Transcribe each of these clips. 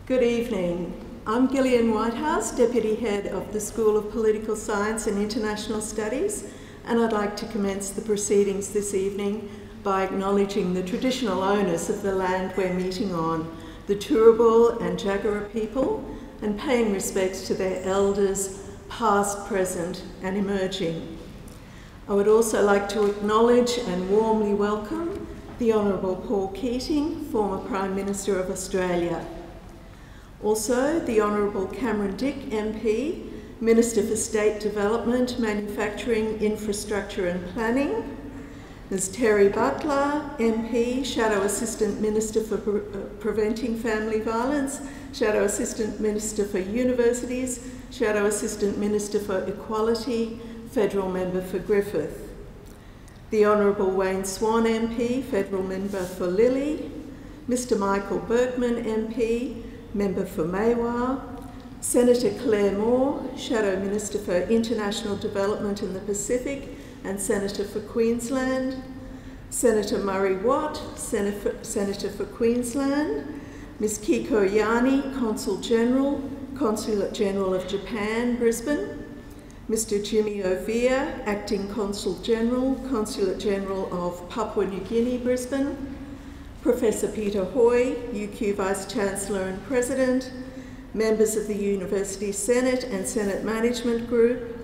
Good evening. I'm Gillian Whitehouse, Deputy Head of the School of Political Science and International Studies, and I'd like to commence the proceedings this evening by acknowledging the traditional owners of the land we're meeting on, the Turrbal and Jagera people, and paying respects to their elders, past, present, and emerging. I would also like to acknowledge and warmly welcome the Honourable Paul Keating, former Prime Minister of Australia. Also, the Honourable Cameron Dick MP, Minister for State Development, Manufacturing, Infrastructure and Planning. Ms Terry Butler, MP, Shadow Assistant Minister for Preventing Family Violence, Shadow Assistant Minister for Universities, Shadow Assistant Minister for Equality, Federal Member for Griffith. The Honourable Wayne Swan MP, Federal Member for Lilly. Mr Michael Berkman MP, Member for Maiwar, Senator Claire Moore, Shadow Minister for International Development in the Pacific and Senator for Queensland, Senator Murray Watt, Senator for Queensland, Ms Kiko Yani, Consul General, Consulate General of Japan, Brisbane, Mr Jimmy Ovia, Acting Consul General, Consulate General of Papua New Guinea, Brisbane, Professor Peter Hoy, UQ Vice-Chancellor and President, members of the University Senate and Senate Management Group,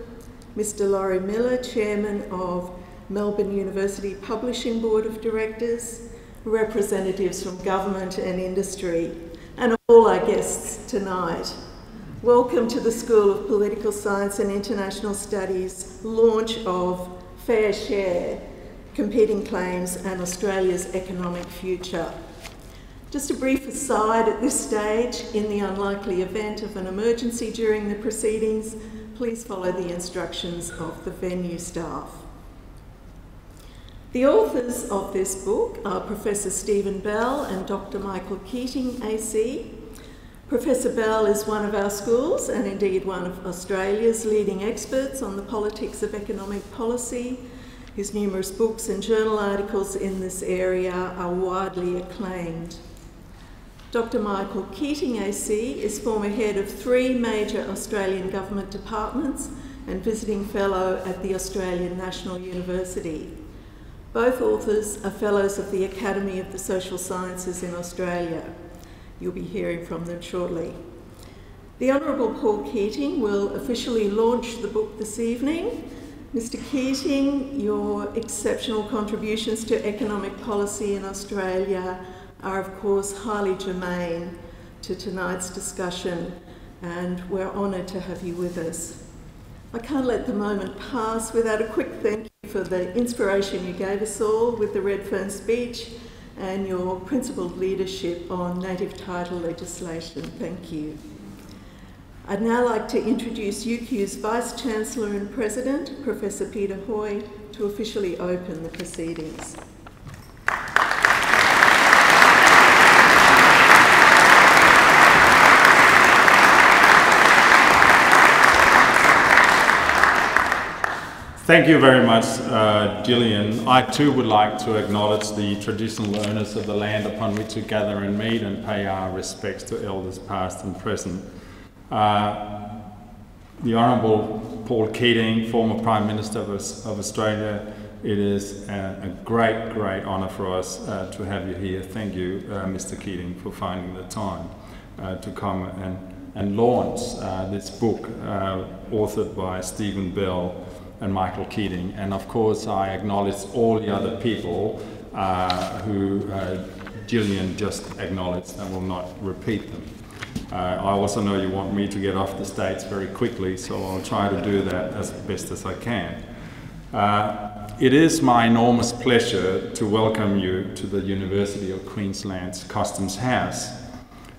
Mr Laurie Miller, Chairman of Melbourne University Publishing Board of Directors, representatives from government and industry, and all our guests tonight. Welcome to the School of Political Science and International Studies launch of Fair Share, Competing Claims and Australia's Economic Future. Just a brief aside at this stage, in the unlikely event of an emergency during the proceedings, please follow the instructions of the venue staff. The authors of this book are Professor Stephen Bell and Dr Michael Keating AC. Professor Bell is one of our schools and indeed one of Australia's leading experts on the politics of economic policy. His numerous books and journal articles in this area are widely acclaimed. Dr Michael Keating AC is former head of 3 major Australian government departments and visiting fellow at the Australian National University. Both authors are fellows of the Academy of the Social Sciences in Australia. You'll be hearing from them shortly. The Honourable Paul Keating will officially launch the book this evening. Mr Keating, your exceptional contributions to economic policy in Australia are of course highly germane to tonight's discussion, and we're honoured to have you with us. I can't let the moment pass without a quick thank you for the inspiration you gave us all with the Redfern speech and your principled leadership on native title legislation. Thank you. I'd now like to introduce UQ's Vice-Chancellor and President, Professor Peter Hoy, to officially open the proceedings. Thank you very much, Gillian. I too would like to acknowledge the traditional owners of the land upon which we gather and meet and pay our respects to elders past and present. The Honourable Paul Keating, former Prime Minister of Australia, it is a great, great honour for us to have you here. Thank you, Mr Keating, for finding the time to come and launch this book authored by Stephen Bell and Michael Keating. And of course I acknowledge all the other people who Gillian just acknowledged, and will not repeat them. I also know you want me to get off the stage very quickly, so I'll try to do that as best as I can. It is my enormous pleasure to welcome you to the University of Queensland's Customs House.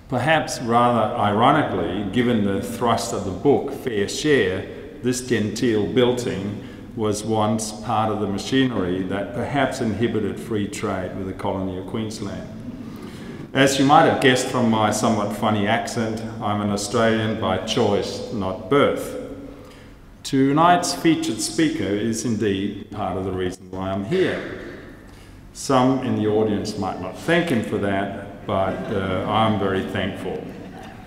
Perhaps rather ironically, given the thrust of the book, Fair Share, this genteel building was once part of the machinery that perhaps inhibited free trade with the colony of Queensland. As you might have guessed from my somewhat funny accent, I'm an Australian by choice, not birth. Tonight's featured speaker is indeed part of the reason why I'm here. Some in the audience might not thank him for that, but I'm very thankful.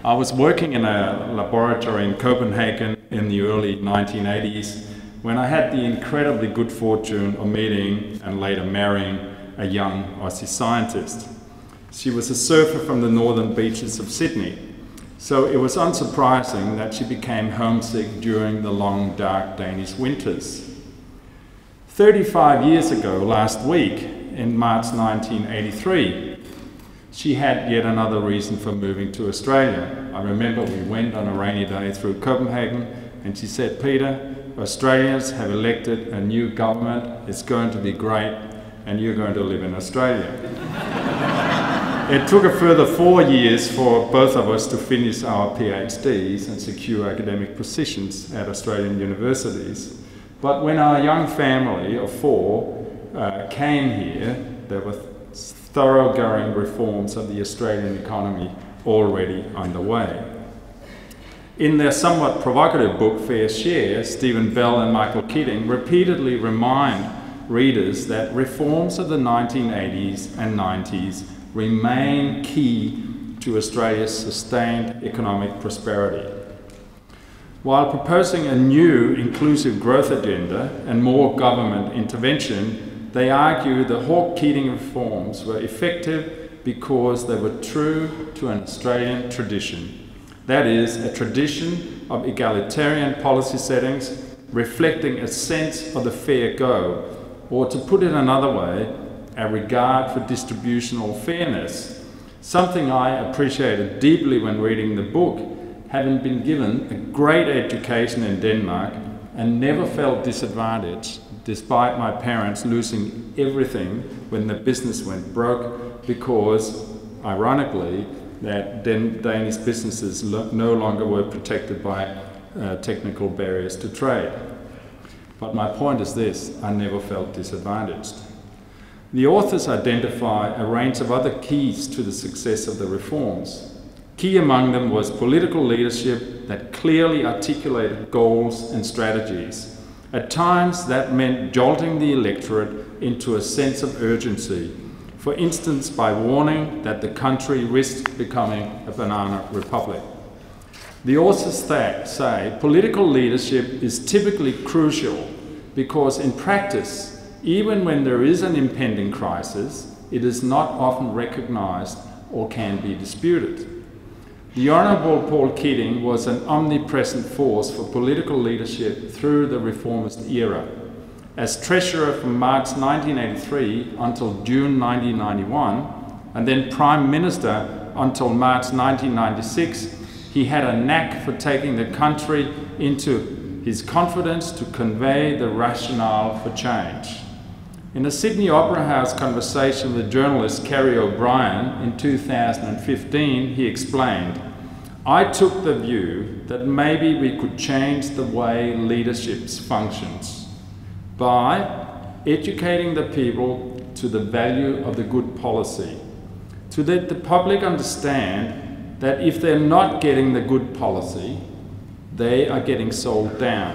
I was working in a laboratory in Copenhagen in the early 1980s when I had the incredibly good fortune of meeting and later marrying a young Aussie scientist. She was a surfer from the northern beaches of Sydney, so it was unsurprising that she became homesick during the long, dark Danish winters. 35 years ago, last week, in March 1983, she had yet another reason for moving to Australia. I remember we went on a rainy day through Copenhagen and she said, "Peter, Australians have elected a new government, it's going to be great, and you're going to live in Australia." It took a further 4 years for both of us to finish our PhDs and secure academic positions at Australian universities. But when our young family of 4 came here, there were thoroughgoing reforms of the Australian economy already underway. In their somewhat provocative book, Fair Share, Stephen Bell and Michael Keating repeatedly remind readers that reforms of the 1980s and 90s remain key to Australia's sustained economic prosperity. While proposing a new inclusive growth agenda and more government intervention, they argue the Hawke-Keating reforms were effective because they were true to an Australian tradition. That is, a tradition of egalitarian policy settings reflecting a sense of the fair go, or to put it another way, a regard for distributional fairness, something I appreciated deeply when reading the book, having been given a great education in Denmark and never felt disadvantaged despite my parents losing everything when the business went broke because, ironically, that Danish businesses no longer were protected by technical barriers to trade. But my point is this: I never felt disadvantaged. The authors identify a range of other keys to the success of the reforms. Key among them was political leadership that clearly articulated goals and strategies. At times that meant jolting the electorate into a sense of urgency, for instance by warning that the country risked becoming a banana republic. The authors say political leadership is typically crucial because in practice, even when there is an impending crisis, it is not often recognised or can be disputed. The Honourable Paul Keating was an omnipresent force for political leadership through the reformist era. As Treasurer from March 1983 until June 1991, and then Prime Minister until March 1996, he had a knack for taking the country into his confidence to convey the rationale for change. In a Sydney Opera House conversation with journalist Kerry O'Brien in 2015, he explained, "I took the view that maybe we could change the way leadership functions by educating the people to the value of the good policy, to let the public understand that if they're not getting the good policy, they are getting sold down.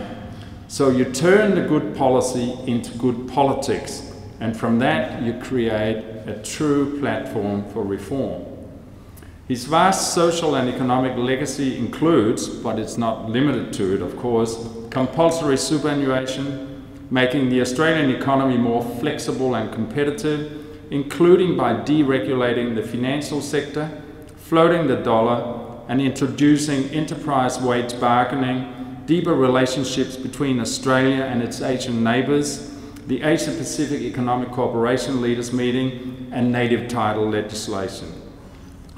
So you turn the good policy into good politics, and from that you create a true platform for reform." His vast social and economic legacy includes, but it's not limited to it of course, compulsory superannuation, making the Australian economy more flexible and competitive, including by deregulating the financial sector, floating the dollar, and introducing enterprise wage bargaining, deeper relationships between Australia and its Asian neighbours, the Asia-Pacific Economic Cooperation Leaders Meeting, and native title legislation.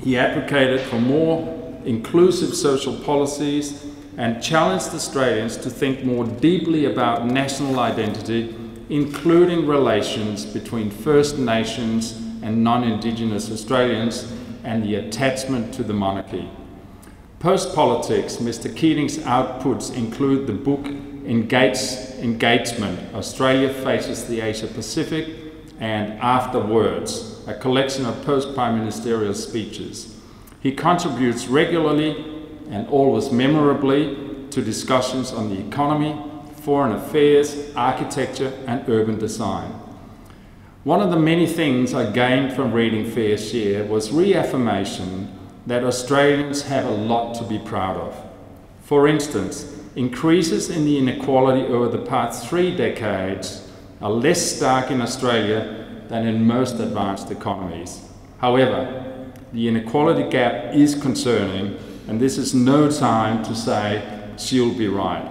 He advocated for more inclusive social policies and challenged Australians to think more deeply about national identity, including relations between First Nations and non-Indigenous Australians and the attachment to the monarchy. Post-politics, Mr. Keating's outputs include the book Engagement, Australia Faces the Asia-Pacific, and Afterwards, a collection of post-prime ministerial speeches. He contributes regularly and always memorably to discussions on the economy, foreign affairs, architecture and urban design. One of the many things I gained from reading Fair Share was reaffirmation that Australians have a lot to be proud of. For instance, increases in the inequality over the past 3 decades are less stark in Australia than in most advanced economies. However, the inequality gap is concerning, and this is no time to say, she'll be right.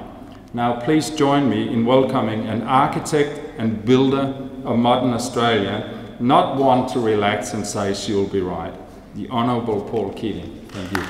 Now please join me in welcoming an architect and builder of modern Australia, not one to relax and say she'll be right, the Honourable Paul Keating. Thank you.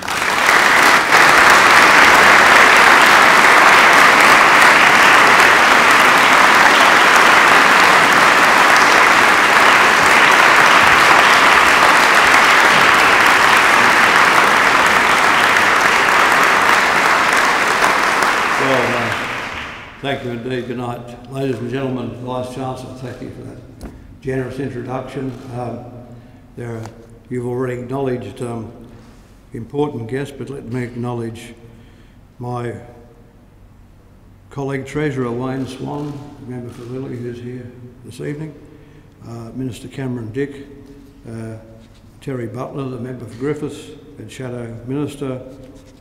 Thank you indeed. Good night. Ladies and gentlemen, Vice-Chancellor, thank you for that generous introduction. You've already acknowledged important guests, but let me acknowledge my colleague Treasurer Wayne Swan, member for Lilly, who's here this evening, Minister Cameron Dick, Terry Butler, the member for Griffiths and Shadow Minister,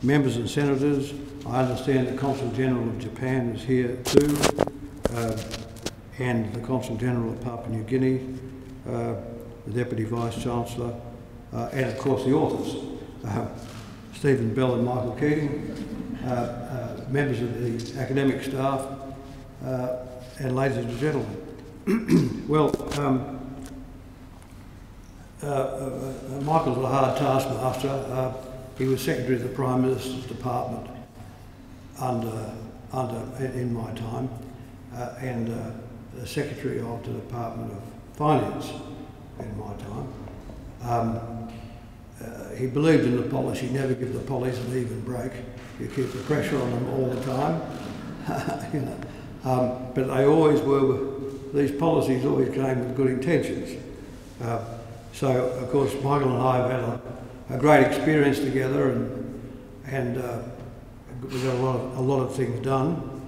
members and senators. I understand the Consul General of Japan is here too, and the Consul General of Papua New Guinea, the Deputy Vice-Chancellor, and of course the authors, Stephen Bell and Michael Keating, members of the academic staff, and ladies and gentlemen. Well, Michael's a hard taskmaster. He was Secretary of the Prime Minister's Department in my time, and the Secretary of the Department of Finance in my time. He believed in the policy, never give the police an even break. You keep the pressure on them all the time. You know. But they always were, these policies always came with good intentions. So, of course, Michael and I have had a great experience together, and we got a lot of things done.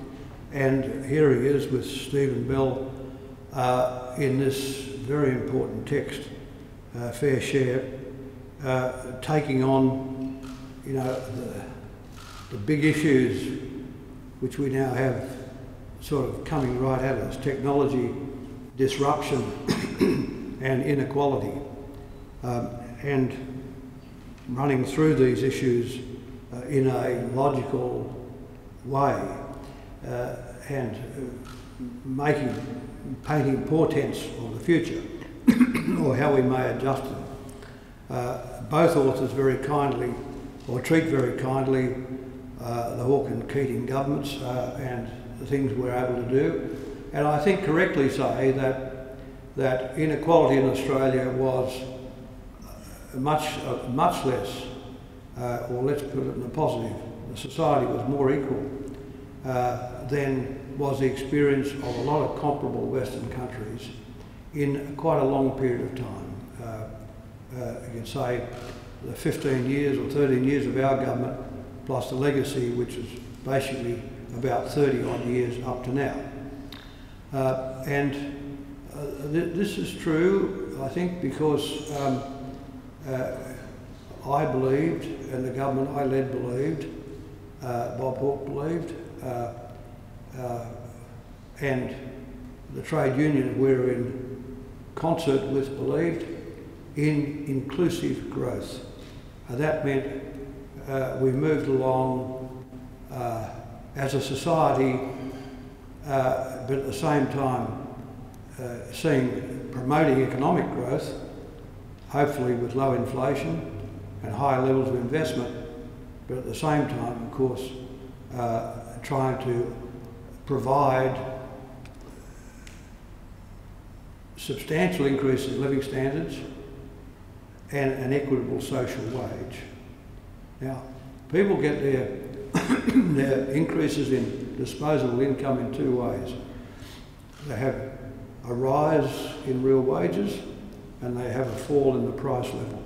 And here he is with Stephen Bell in this very important text, Fair Share, taking on, you know, the big issues which we now have sort of coming right at us: technology, disruption, and inequality, and running through these issues in a logical way, and painting portents of the future, or how we may adjust them. Both authors very kindly, or treat very kindly, the Hawke and Keating governments and the things we're able to do, and I think correctly say that inequality in Australia was much less, or let's put it in the positive, the society was more equal than was the experience of a lot of comparable Western countries in quite a long period of time. You can say the 15 years or 13 years of our government, plus the legacy, which is basically about 30 odd years up to now. This is true, I think, because I believed, and the government I led believed, Bob Hawke believed, and the trade union we're in concert with believed in inclusive growth. That meant we moved along as a society, but at the same time promoting economic growth, hopefully with low inflation and high levels of investment, but at the same time, of course, trying to provide substantial increase in living standards and an equitable social wage. Now, people get their increases in disposable income in two ways. They have a rise in real wages and they have a fall in the price level.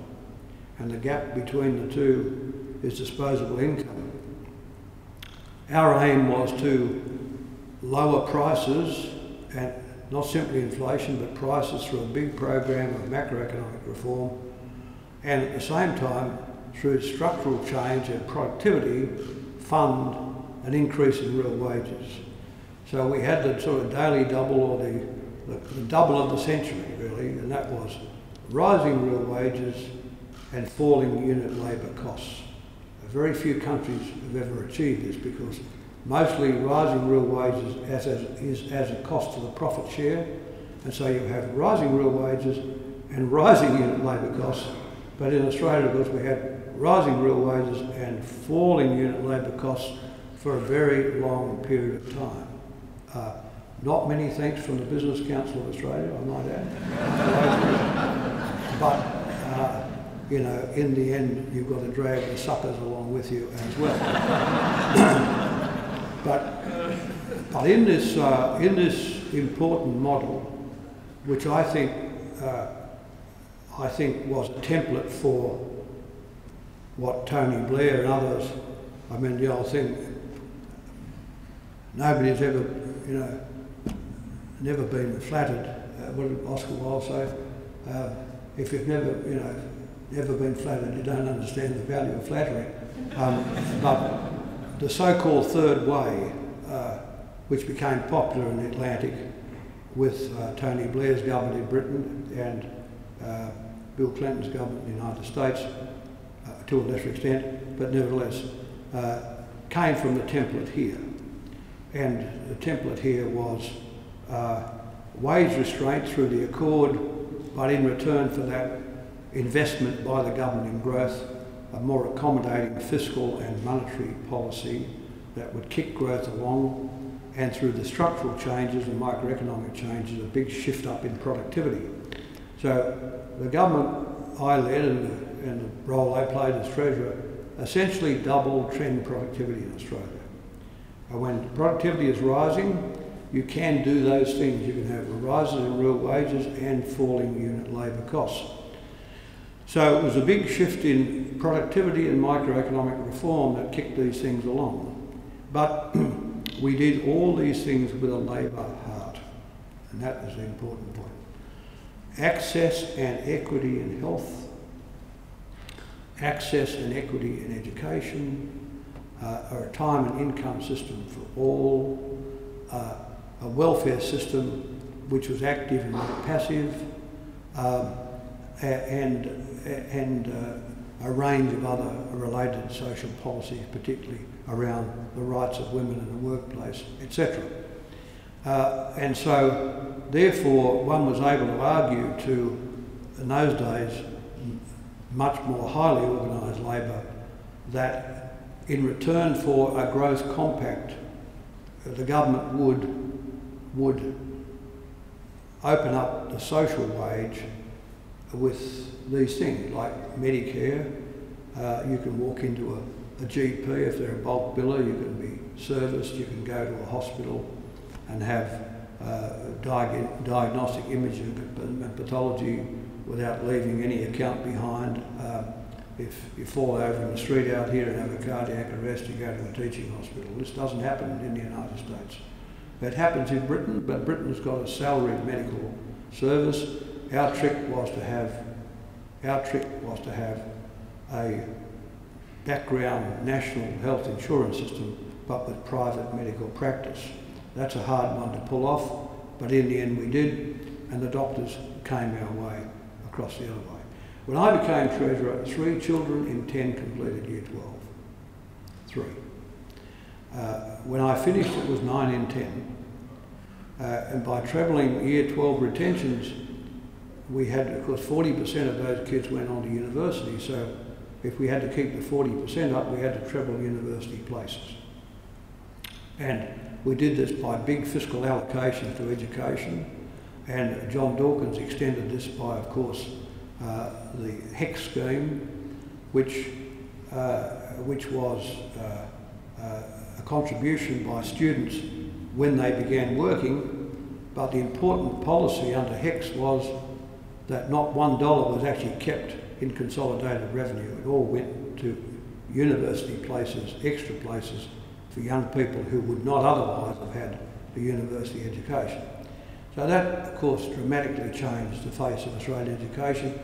And the gap between the two is disposable income. Our aim was to lower prices, and not simply inflation, but prices through a big program of macroeconomic reform, and at the same time through structural change and productivity, fund an increase in real wages. So we had the sort of daily double, or the double of the century really, and that was rising real wages and falling unit labour costs. Very few countries have ever achieved this, because mostly rising real wages is as a cost to the profit share, and so you have rising real wages and rising unit labour costs. But in Australia, of course, we had rising real wages and falling unit labour costs for a very long period of time. Not many thanks from the Business Council of Australia, I might add. But you know, in the end, you've got to drag the suckers along with you as well. but in this important model, which I think was a template for what Tony Blair and others, I mean, the old thing, nobody's ever, you know, never been flattered. What did Oscar Wilde say? If you've never, you know, never been flattered, you don't understand the value of flattery. But the so-called third way, which became popular in the Atlantic with Tony Blair's government in Britain and Bill Clinton's government in the United States, to a lesser extent, but nevertheless, came from the template here. And the template here was wage restraint through the Accord, but in return for that, investment by the government in growth, a more accommodating fiscal and monetary policy that would kick growth along, and through the structural changes and microeconomic changes, a big shift up in productivity. So the government I led and the role I played as Treasurer essentially doubled trend productivity in Australia. And when productivity is rising, you can do those things. You can have rises in real wages and falling unit labour costs. So it was a big shift in productivity and microeconomic reform that kicked these things along. But we did all these things with a labour heart, and that was the important point. Access and equity in health, access and equity in education, a retirement income system for all, a welfare system which was active and not passive, and a range of other related social policies, particularly around the rights of women in the workplace, etc. And so, therefore, one was able to argue to, in those days, much more highly organised labour, that in return for a growth compact, the government would open up the social wage with these things like Medicare. You can walk into a GP if they're a bulk biller, you can be serviced, you can go to a hospital and have diagnostic imaging and pathology without leaving any account behind. If you fall over in the street out here and have a cardiac arrest, you go to a teaching hospital. This doesn't happen in the United States. It happens in Britain, but Britain's got a salaried medical service. Our trick was to have a background national health insurance system, but with private medical practice. That's a hard one to pull off, but in the end we did, and the doctors came our way across the other way. When I became Treasurer, 3 children in 10 completed Year 12. 3. When I finished, it was 9 in 10. And by trebling Year 12 retentions, we had, of course, 40% of those kids went on to university, so if we had to keep the 40% up, we had to treble university places. And we did this by big fiscal allocations to education, and John Dawkins extended this by, of course, the HEC scheme, which was a contribution by students when they began working, but the important policy under HECS was that not $1 was actually kept in consolidated revenue. It all went to university places, extra places for young people who would not otherwise have had a university education. So that, of course, dramatically changed the face of Australian education.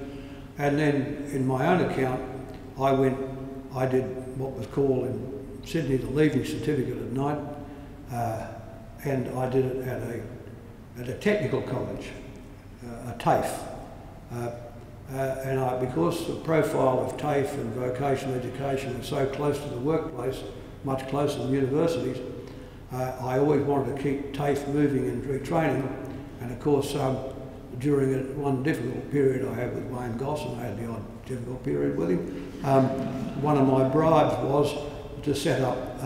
And then, in my own account, I did what was called in Sydney the Leaving Certificate at night, and I did it at a technical college, a TAFE. And because the profile of TAFE and vocational education was so close to the workplace, much closer than universities, I always wanted to keep TAFE moving and retraining. And of course, during one difficult period I had with Wayne Goss, and I had the odd difficult period with him, one of my bribes was to set up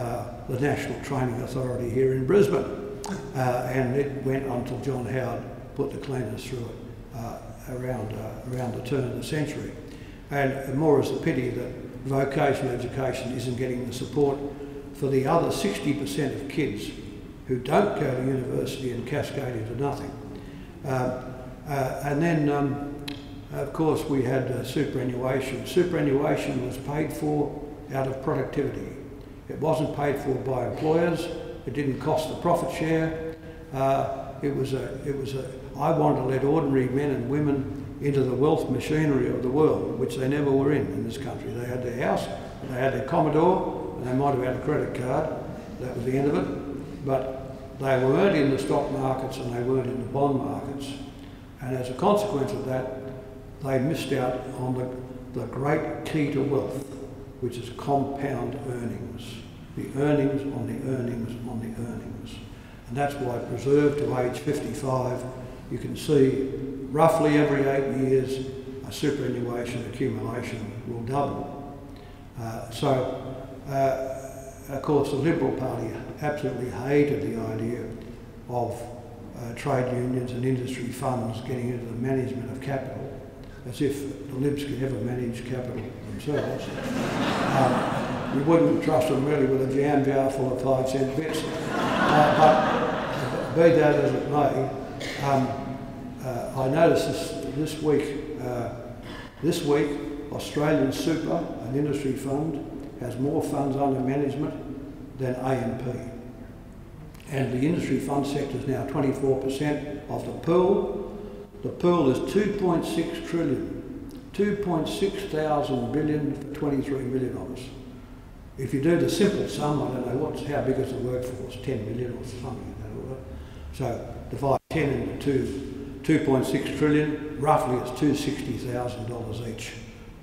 the National Training Authority here in Brisbane. And it went until John Howard put the cleaners through it around the turn of the century. And more is the pity that vocational education isn't getting the support for the other 60% of kids who don't go to university and cascade into nothing. And then, of course, we had superannuation. Superannuation was paid for out of productivity. It wasn't paid for by employers. It didn't cost the profit share. I wanted to let ordinary men and women into the wealth machinery of the world, which they never were in this country. They had their house, and they had their Commodore, and they might have had a credit card. That was the end of it. But they weren't in the stock markets and they weren't in the bond markets. And as a consequence of that, they missed out on the great key to wealth, which is compound earnings. The earnings on the earnings on the earnings. And that's why preserved to age 55, you can see roughly every 8 years a superannuation accumulation will double. Of course, the Liberal Party absolutely hated the idea of trade unions and industry funds getting into the management of capital, as if the Libs could ever manage capital themselves. You wouldn't trust them really with a jam jar full of 5-cent bits. But be that as it may, I noticed this week, Australian Super, an industry fund, has more funds under management than AMP. And the industry fund sector is now 24% of the pool. The pool is 2.6 trillion, 2.6 thousand billion for 23 million of us. If you do the simple sum, I don't know how big is the workforce, 10 million or something like that. So divide 10 into 2.6 trillion, roughly it's $260,000 each.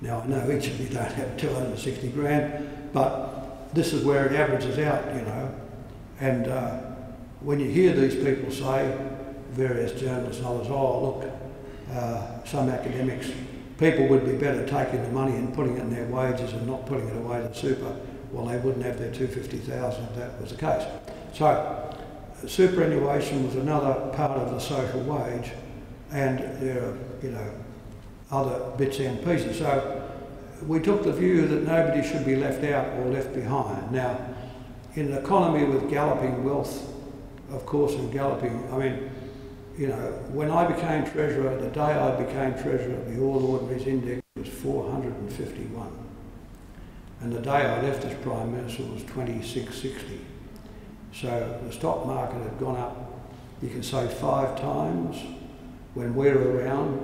Now I know each of you don't have 260 grand, but this is where it averages out, you know. And when you hear these people say, various journalists and others, oh look, some academics, people would be better taking the money and putting it in their wages and not putting it away to super. Well, they wouldn't have their 250,000 if that was the case. So superannuation was another part of the social wage, and there are, you know, other bits and pieces. So we took the view that nobody should be left out or left behind. Now, in an economy with galloping wealth, of course, and galloping, I mean, you know, when I became treasurer, the day I became treasurer, the All Ordinaries Index was 451. And the day I left as Prime Minister was 2660. So the stock market had gone up, you can say 5 times. When we're around,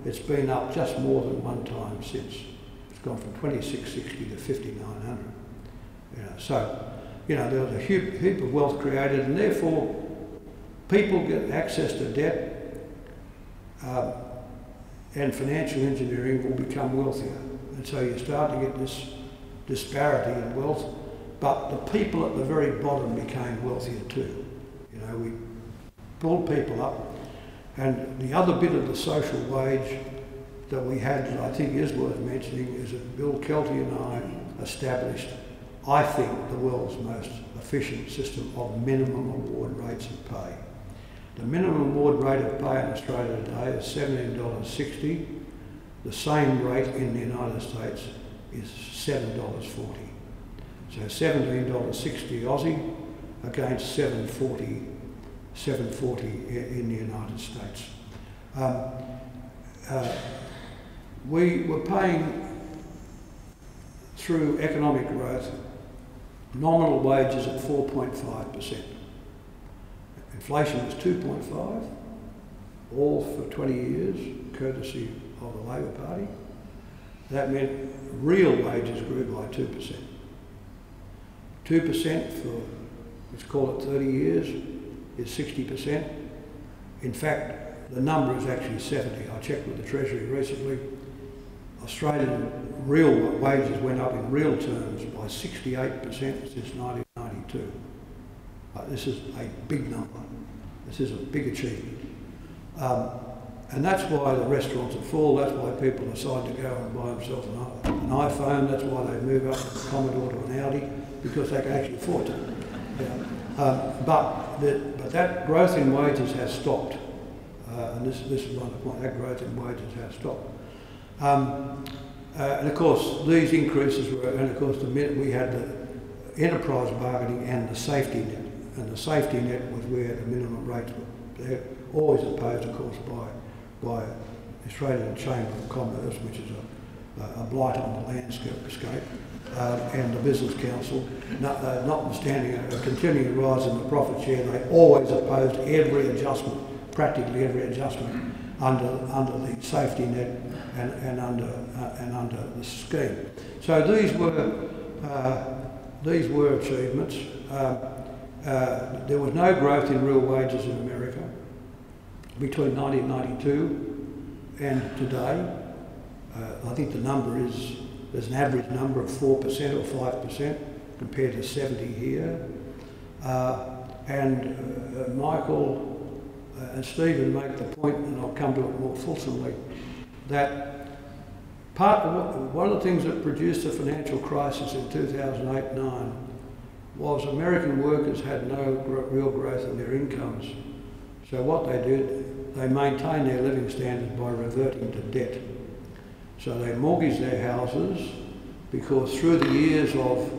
it's been up just more than 1 time since. It's gone from 2660 to 5900. You know, so, you know, there was a heap of wealth created, and therefore people get access to debt, and financial engineering will become wealthier. And so you start to get this disparity in wealth, but the people at the very bottom became wealthier too. You know, we pulled people up, and the other bit of the social wage that we had that I think is worth mentioning is that Bill Kelty and I established, I think, the world's most efficient system of minimum award rates of pay. The minimum award rate of pay in Australia today is $17.60. The same rate in the United States is $7.40. So $17.60 Aussie against $7.40 in the United States. We were paying, through economic growth, nominal wages at 4.5%. Inflation was 2.5%, all for 20 years, courtesy of the Labor Party. that meant real wages grew by 2%. 2% for, let's call it 30 years, is 60%. In fact, the number is actually 70. I checked with the Treasury recently. Australian real wages went up in real terms by 68% since 1992. This is a big number. This is a big achievement. And that's why the restaurants are full. That's why people decide to go and buy themselves an iPhone. That's why they move up from a Commodore to an Audi, because they can actually afford to. But that growth in wages has stopped. And this is one of the points, that growth in wages has stopped. And of course, these increases were, and of course, the minute we had the enterprise bargaining and the safety net. And the safety net was where the minimum rates were. They're always opposed, of course, by the Australian Chamber of Commerce, which is a blight on the landscape, and the Business Council. Notwithstanding a continuing rise in the profit share, they always opposed every adjustment, practically every adjustment, under the safety net and under the scheme. So these were achievements. There was no growth in real wages in America between 1992 and today. I think the number is, there's an average number of 4% or 5% compared to 70 here. Michael and Stephen make the point, and I'll come to it more fulsomely, that one of the things that produced the financial crisis in 2008-9 was American workers had no real growth in their incomes. So what they did, they maintained their living standards by reverting to debt. So they mortgaged their houses, because through the years of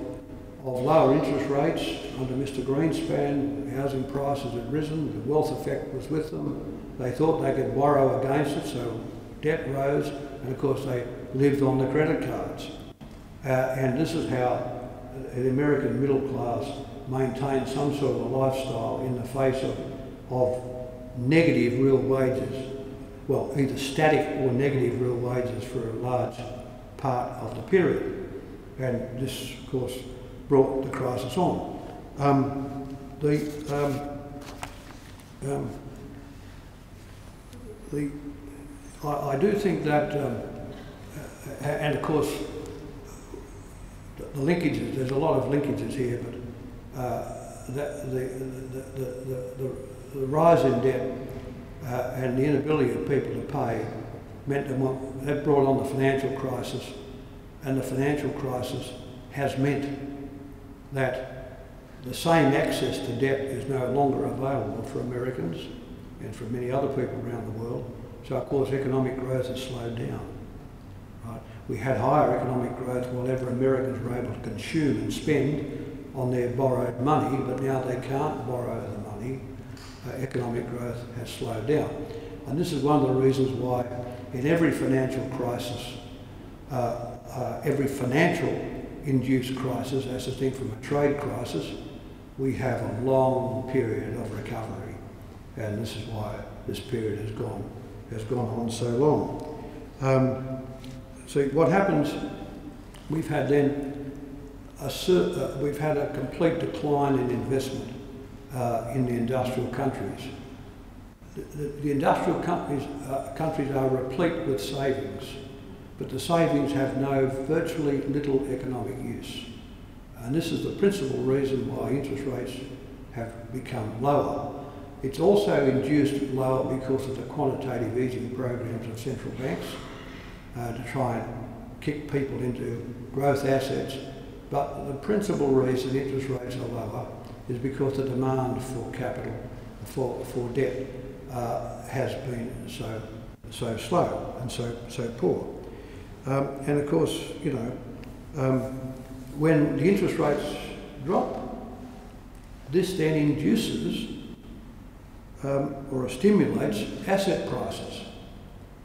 lower interest rates under Mr. Greenspan, housing prices had risen, the wealth effect was with them. They thought they could borrow against it, so debt rose, and of course they lived on the credit cards. And this is how the American middle class maintained some sort of a lifestyle in the face of negative real wages. Well, either static or negative real wages for a large part of the period. And this, of course, brought the crisis on. I do think that, and of course, the linkages, there's a lot of linkages here, but the rise in debt and the inability of people to pay meant that brought on the financial crisis, and the financial crisis has meant that the same access to debt is no longer available for Americans and for many other people around the world. So of course economic growth has slowed down. Right? We had higher economic growth whenever Americans were able to consume and spend on their borrowed money, but now they can't borrow the money. Economic growth has slowed down. And this is one of the reasons why in every financial crisis, every financial induced crisis, as distinct from a trade crisis, we have a long period of recovery. And this is why this period has gone on so long. See, what happens, we've had then we've had a complete decline in investment in the industrial countries. The industrial countries are replete with savings, but the savings have virtually little economic use. And this is the principal reason why interest rates have become lower. It's also induced lower because of the quantitative easing programs of central banks to try and kick people into growth assets. But the principal reason interest rates are lower is because the demand for capital, for debt, has been so slow and so poor. And of course, you know, when the interest rates drop, this then induces or stimulates asset prices.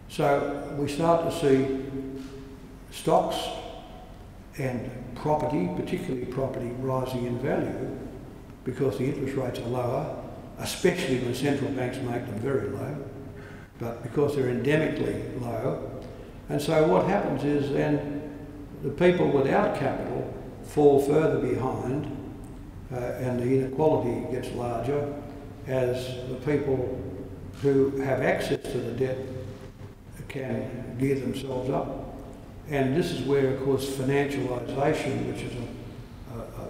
So we start to see stocks and property, particularly property, rising in value because the interest rates are lower, especially when central banks make them very low, but because they're endemically low. And so what happens is then the people without capital fall further behind, and the inequality gets larger as the people who have access to the debt can gear themselves up. And this is where, of course, financialisation, which is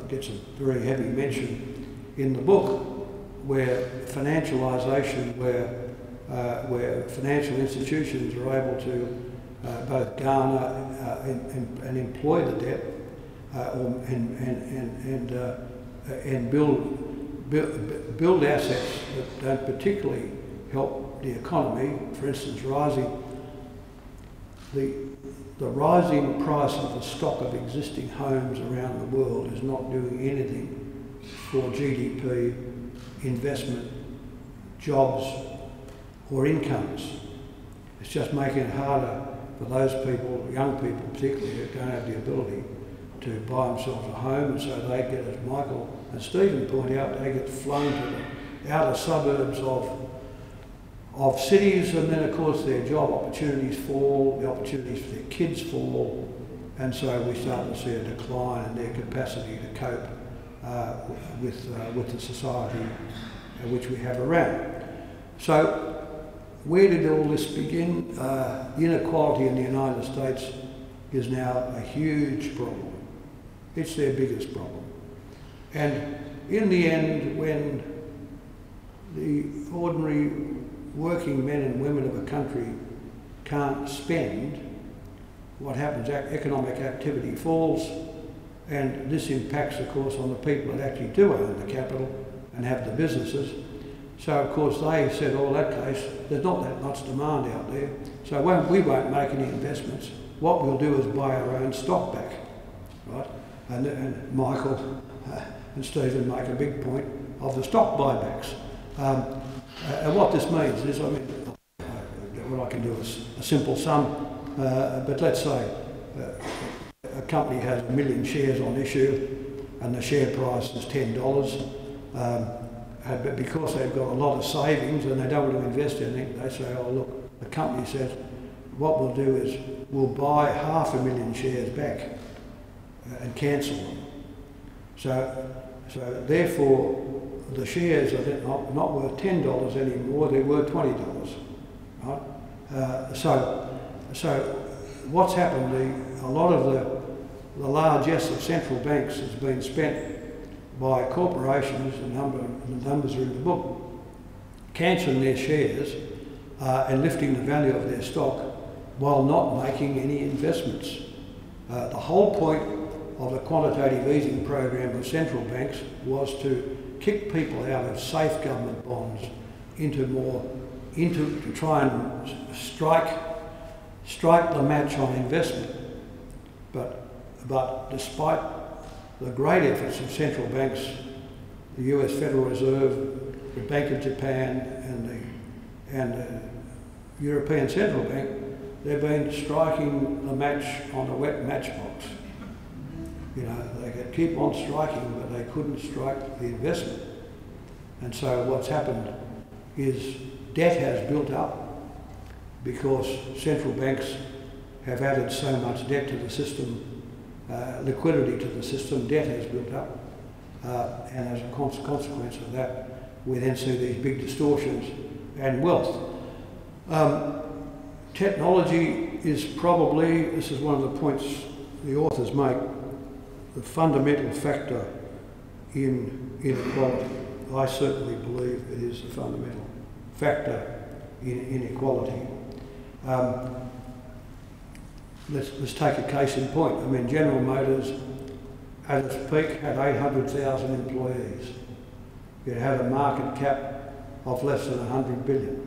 gets a very heavy mention in the book, where financialisation, where financial institutions are able to both garner and employ the debt, and build assets that don't particularly help the economy. For instance, the rising price of the stock of existing homes around the world is not doing anything for GDP, investment, jobs, or incomes. It's just making it harder for those people, young people particularly, who don't have the ability to buy themselves a home, and so they get, as Michael and Stephen point out, they get flung to the outer suburbs of cities, and then of course their job opportunities fall, the opportunities for their kids fall, and so we start to see a decline in their capacity to cope with the society which we have around. So where did all this begin? Inequality in the United States is now a huge problem. It's their biggest problem. And in the end, when the ordinary working men and women of a country can't spend, what happens? Economic activity falls, and this impacts, of course, on the people that actually do own the capital and have the businesses. So, of course, they said, oh, in that case, there's not that much demand out there, so we won't make any investments. What we'll do is buy our own stock back, right? And Michael and Stephen make a big point of the stock buybacks. And what this means is, I mean, what I can do is a simple sum, but let's say a company has 1 million shares on issue and the share price is $10, but because they've got a lot of savings and they don't want to invest in anything, they say, oh look, the company says, what we'll do is we'll buy 500,000 shares back and cancel them. So therefore, the shares are not worth $10 anymore, they're worth $20, right? So what's happened, a lot of the largesse of central banks has been spent by corporations, the numbers are in the book, cancelling their shares and lifting the value of their stock while not making any investments. The whole point of the quantitative easing program of central banks was to kick people out of safe government bonds to try and strike the match on investment. But despite the great efforts of central banks, the US Federal Reserve, the Bank of Japan and the European Central Bank, they've been striking the match on a wet matchbox. You know, they could keep on striking, but they couldn't strike the investment. And so what's happened is debt has built up because central banks have added so much debt to the system, liquidity to the system, debt has built up. And as a consequence of that, we then see these big distortions and wealth. Technology is probably, this is one of the points the authors make, the fundamental factor in inequality. I certainly believe it is the fundamental factor in inequality. Let's take a case in point. I mean, General Motors at its peak had 800,000 employees. It had a market cap of less than 100 billion.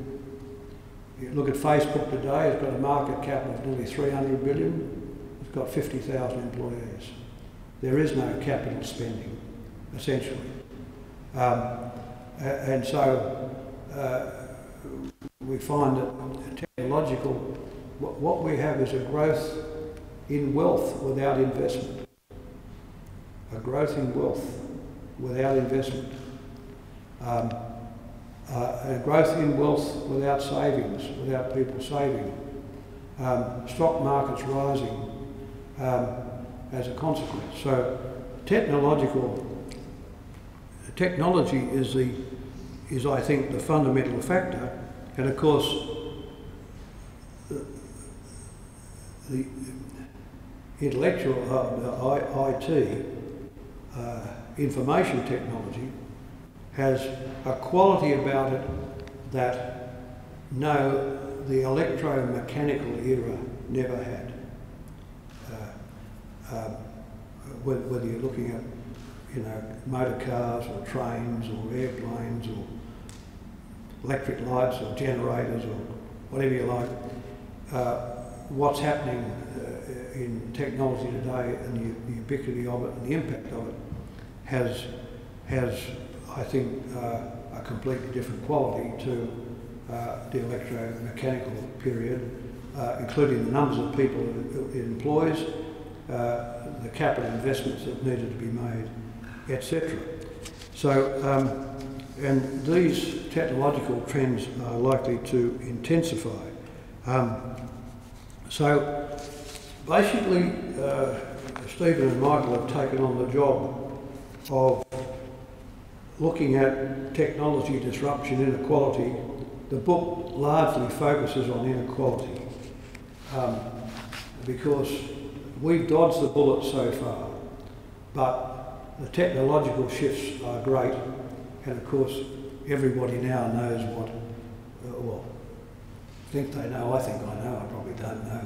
You look at Facebook today, it's got a market cap of nearly 300 billion. It's got 50,000 employees. There is no capital spending, essentially. And so we find that technological, what we have is a growth in wealth without investment. A growth in wealth without investment. A growth in wealth without savings, without people saving. stock markets rising as a consequence. So technology is I think the fundamental factor, and of course the intellectual IT, information technology, has a quality about it that the electromechanical era never had. Whether you're looking at, motor cars or trains or airplanes or electric lights or generators or whatever you like, what's happening in technology today and the ubiquity of it and the impact of it has I think, a completely different quality to the electromechanical period, including the numbers of people it employs, the capital investments that needed to be made, etc. So, and these technological trends are likely to intensify. So, basically, Stephen and Michael have taken on the job of looking at technology disruption, inequality. The book largely focuses on inequality because we've dodged the bullet so far, but the technological shifts are great, and of course everybody now knows what, well, think they know, I think I know, I probably don't know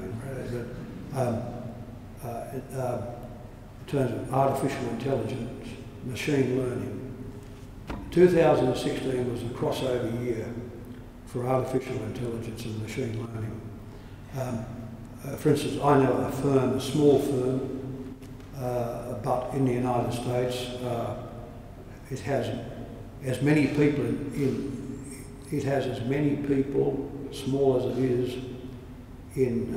in terms of artificial intelligence, machine learning. 2016 was a crossover year for artificial intelligence and machine learning. For instance, I know a firm, a small firm, but in the United States, it has as many people it has as many people, small as it is, in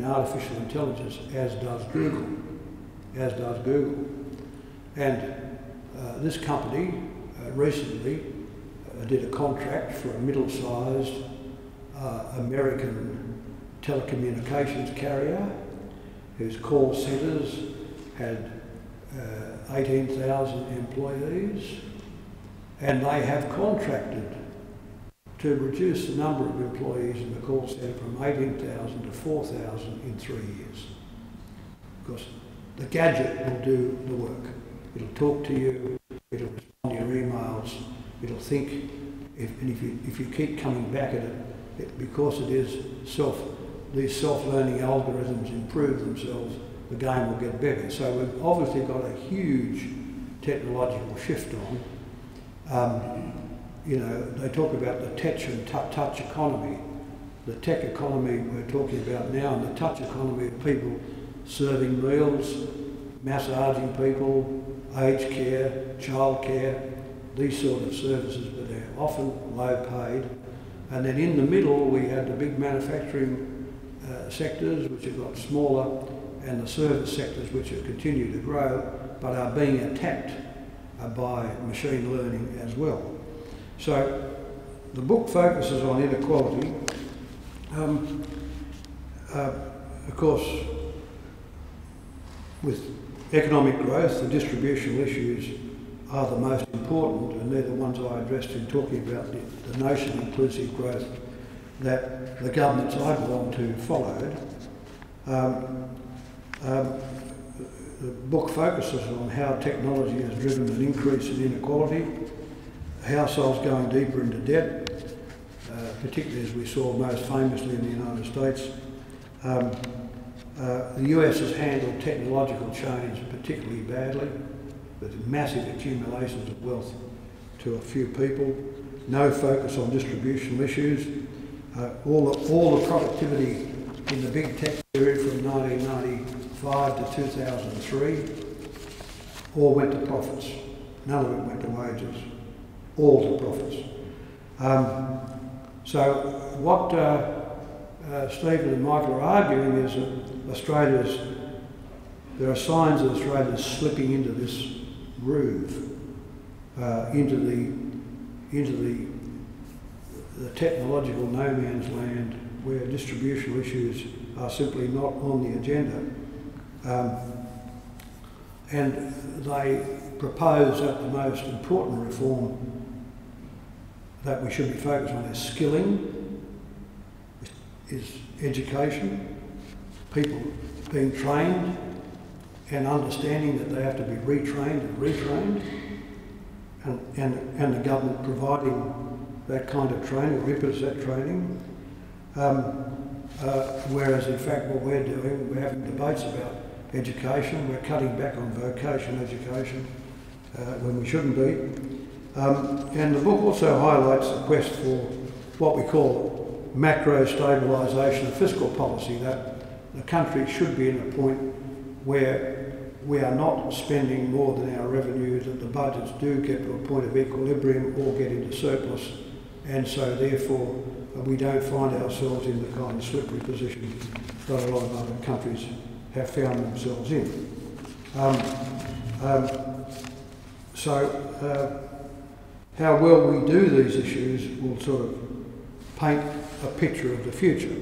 artificial intelligence as does Google. And this company recently did a contract for a middle-sized American telecommunications carrier whose call centres had 18,000 employees, and they have contracted to reduce the number of employees in the call centre from 18,000 to 4,000 in 3 years. Because the gadget will do the work. It'll talk to you, it'll respond to your emails, it'll think, if you keep coming back at it, because it is these self-learning algorithms improve themselves, the game will get better. So we've obviously got a huge technological shift on. They talk about the touch economy. The tech economy we're talking about now, and the touch economy of people serving meals, massaging people, aged care, childcare, these sort of services, but they're often low paid. And then in the middle we had the big manufacturing sectors, which have got smaller, and the service sectors, which have continued to grow, but are being attacked by machine learning as well. So the book focuses on inequality. Of course, with economic growth, the distributional issues are the most important, and they're the ones I addressed in talking about the notion of inclusive growth that the governments I belong to followed. The book focuses on how technology has driven an increase in inequality, households going deeper into debt, particularly as we saw most famously in the United States. The US has handled technological change particularly badly, with massive accumulations of wealth to a few people, no focus on distributional issues. All the productivity in the big tech period from 1995 to 2003 all went to profits. None of it went to wages, all to profits. So what Stephen and Michael are arguing is that there are signs that Australia's slipping into this groove, into the technological no man's land where distributional issues are simply not on the agenda. And they propose that the most important reform that we should be focused on is skilling, is education, people being trained and understanding that they have to be retrained and retrained, and the government providing that kind of training, rippers that training. Whereas in fact what we're doing, we're having debates about education, we're cutting back on vocational education when we shouldn't be. And the book also highlights the quest for what we call macro stabilisation of fiscal policy, that the country should be in a point where we are not spending more than our revenues, that the budgets do get to a point of equilibrium or get into surplus, and so therefore we don't find ourselves in the kind of slippery position that a lot of other countries have found themselves in. How well we do these issues will sort of paint a picture of the future.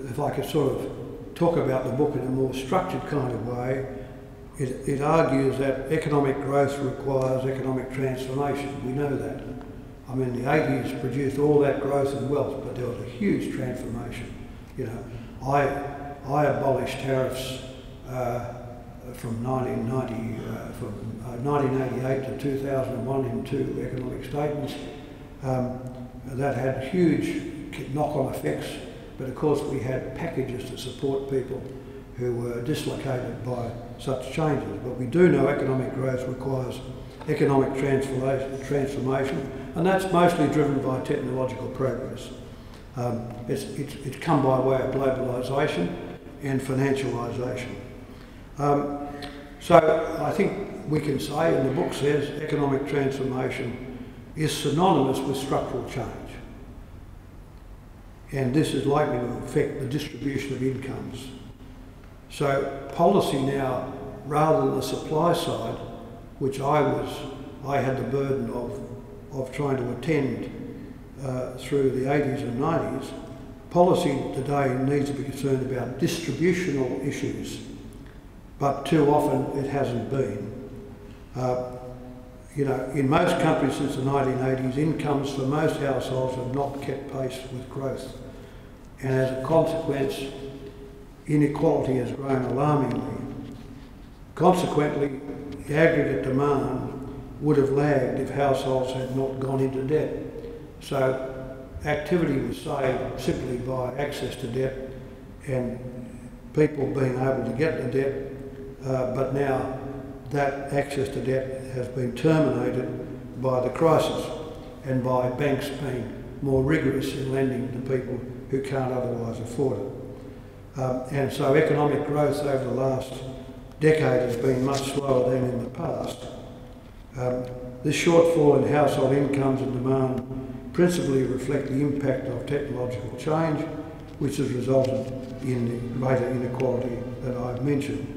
If I could sort of talk about the book in a more structured kind of way, it argues that economic growth requires economic transformation. We know that. I mean, the 80s produced all that growth and wealth, but there was a huge transformation. You know, I abolished tariffs from 1988 to 2001 in 2 economic statements. That had huge knock-on effects, but of course we had packages to support people who were dislocated by such changes. But we do know economic growth requires economic transformation, and that's mostly driven by technological progress. It's come by way of globalization and financialisation. So I think we can say, and the book says, economic transformation is synonymous with structural change. And this is likely to affect the distribution of incomes. So policy now, rather than the supply side, which I had the burden of trying to attend through the 80s and 90s, policy today needs to be concerned about distributional issues, but too often it hasn't been. You know, in most countries since the 1980s, incomes for most households have not kept pace with growth. And as a consequence, inequality has grown alarmingly. Consequently, the aggregate demand would have lagged if households had not gone into debt. So activity was saved simply by access to debt and people being able to get the debt, but now that access to debt has been terminated by the crisis and by banks being more rigorous in lending to people who can't otherwise afford it. And so economic growth over the last decade has been much slower than in the past. This shortfall in household incomes and demand principally reflect the impact of technological change, which has resulted in the greater inequality that I've mentioned.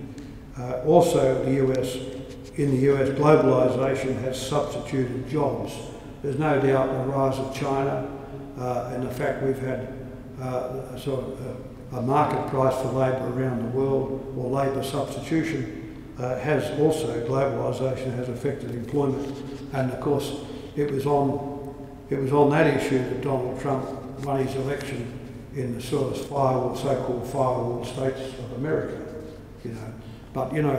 Also, in the US, globalization has substituted jobs. There's no doubt the rise of China and the fact we've had a market price for labour around the world, or labour substitution, has also, globalisation has affected employment. And of course, it was on that issue that Donald Trump won his election in the sort of so-called firewall states of America. You know, but you know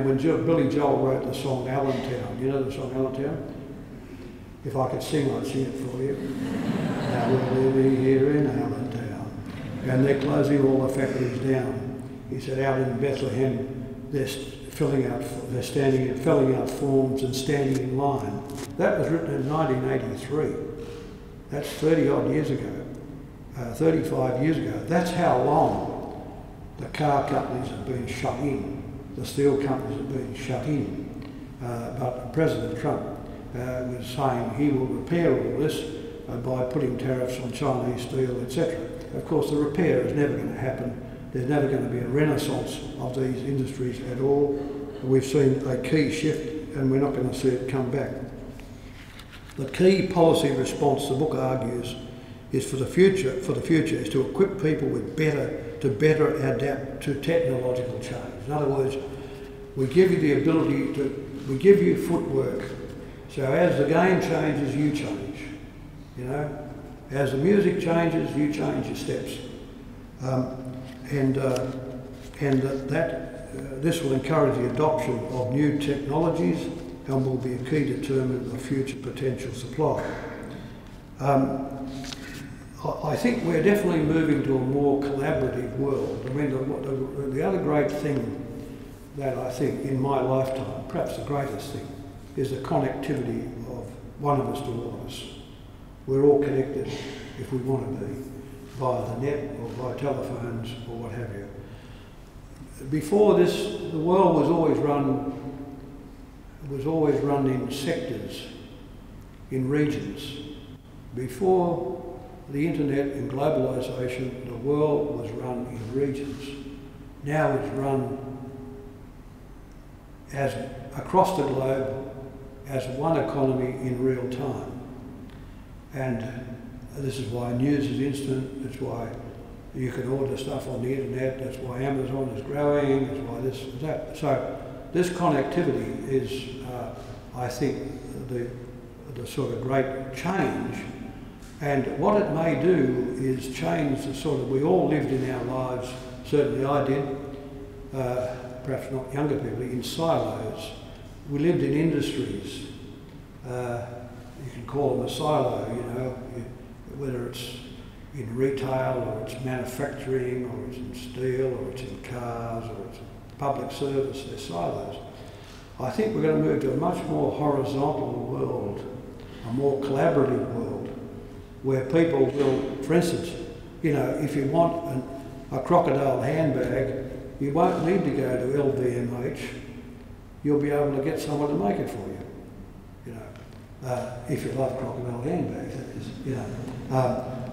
when Billy Joel wrote the song Allentown, you know the song Allentown? If I could sing, I'd sing it for you. Now we're living here in Allentown, and they're closing all the factories down. He said, out in Bethlehem, they're filling out forms and standing in line. That was written in 1983. That's 30 odd years ago, 35 years ago. That's how long the car companies have been shut in, the steel companies have been shut in. But President Trump was saying he will repair all this by putting tariffs on Chinese steel, etc. Of course, the repair is never going to happen. There's never going to be a renaissance of these industries at all. We've seen a key shift, and we're not going to see it come back. The key policy response, the book argues, is for the future is to equip people with to better adapt to technological change. In other words, we give you the ability we give you footwork. So as the game changes, you change. You know, as the music changes, you change your steps. This will encourage the adoption of new technologies and will be a key determinant of future potential supply. I think we're definitely moving to a more collaborative world. I mean, the other great thing that I think in my lifetime, perhaps the greatest thing, is the connectivity of one of us to all of us. We're all connected, if we want to be, via the net or by telephones or what have you. Before this, the world was always run in sectors, in regions. Before the internet and globalization, the world was run in regions. Now it's run as across the globe as one economy in real time. And this is why news is instant, that's why you can order stuff on the internet, that's why Amazon is growing, that's why this and that. So this connectivity is, I think, the sort of great change. And what it may do is change the sort of, we all lived in our lives, certainly I did, perhaps not younger people, in silos. We lived in industries. You can call them a silo, you know, whether it's in retail or it's manufacturing or it's in steel or it's in cars or it's public service, they're silos. I think we're going to move to a much more horizontal world, a more collaborative world, where people will, for instance, you know, if you want a crocodile handbag, you won't need to go to LVMH. You'll be able to get someone to make it for you, you know, if you love crocodile handbags, that is, you know.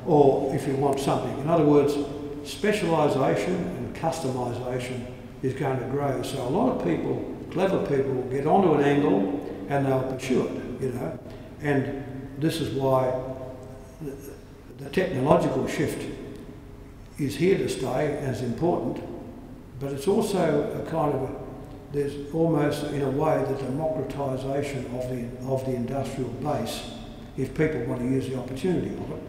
Or if you want something. In other words, specialisation and customisation is going to grow. So a lot of people, clever people, will get onto an angle and they'll pursue it, you know. And this is why the technological shift is here to stay and is important, but it's also a kind of there's almost in a way the democratisation of the industrial base if people want to use the opportunity of it.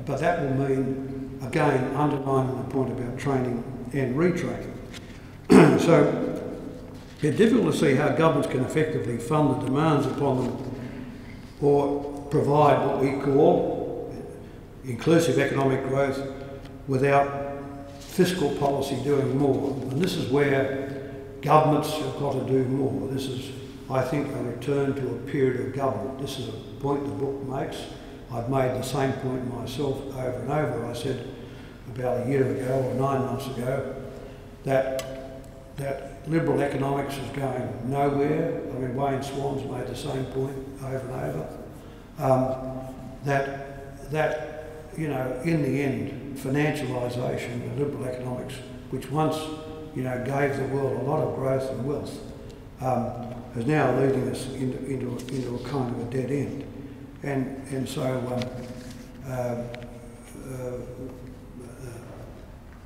But that will mean, again, underlining the point about training and retraining. So it's difficult to see how governments can effectively fund the demands upon them or provide what we call inclusive economic growth without fiscal policy doing more. And this is where governments have got to do more. This is, I think, a return to a period of government. This is a point the book makes. I've made the same point myself over and over. I said about a year ago or 9 months ago that liberal economics is going nowhere. I mean, Wayne Swan's made the same point over and over. That you know, in the end, financialisation of liberal economics, which once, you know, gave the world a lot of growth and wealth, is now leading us into a kind of a dead end. And so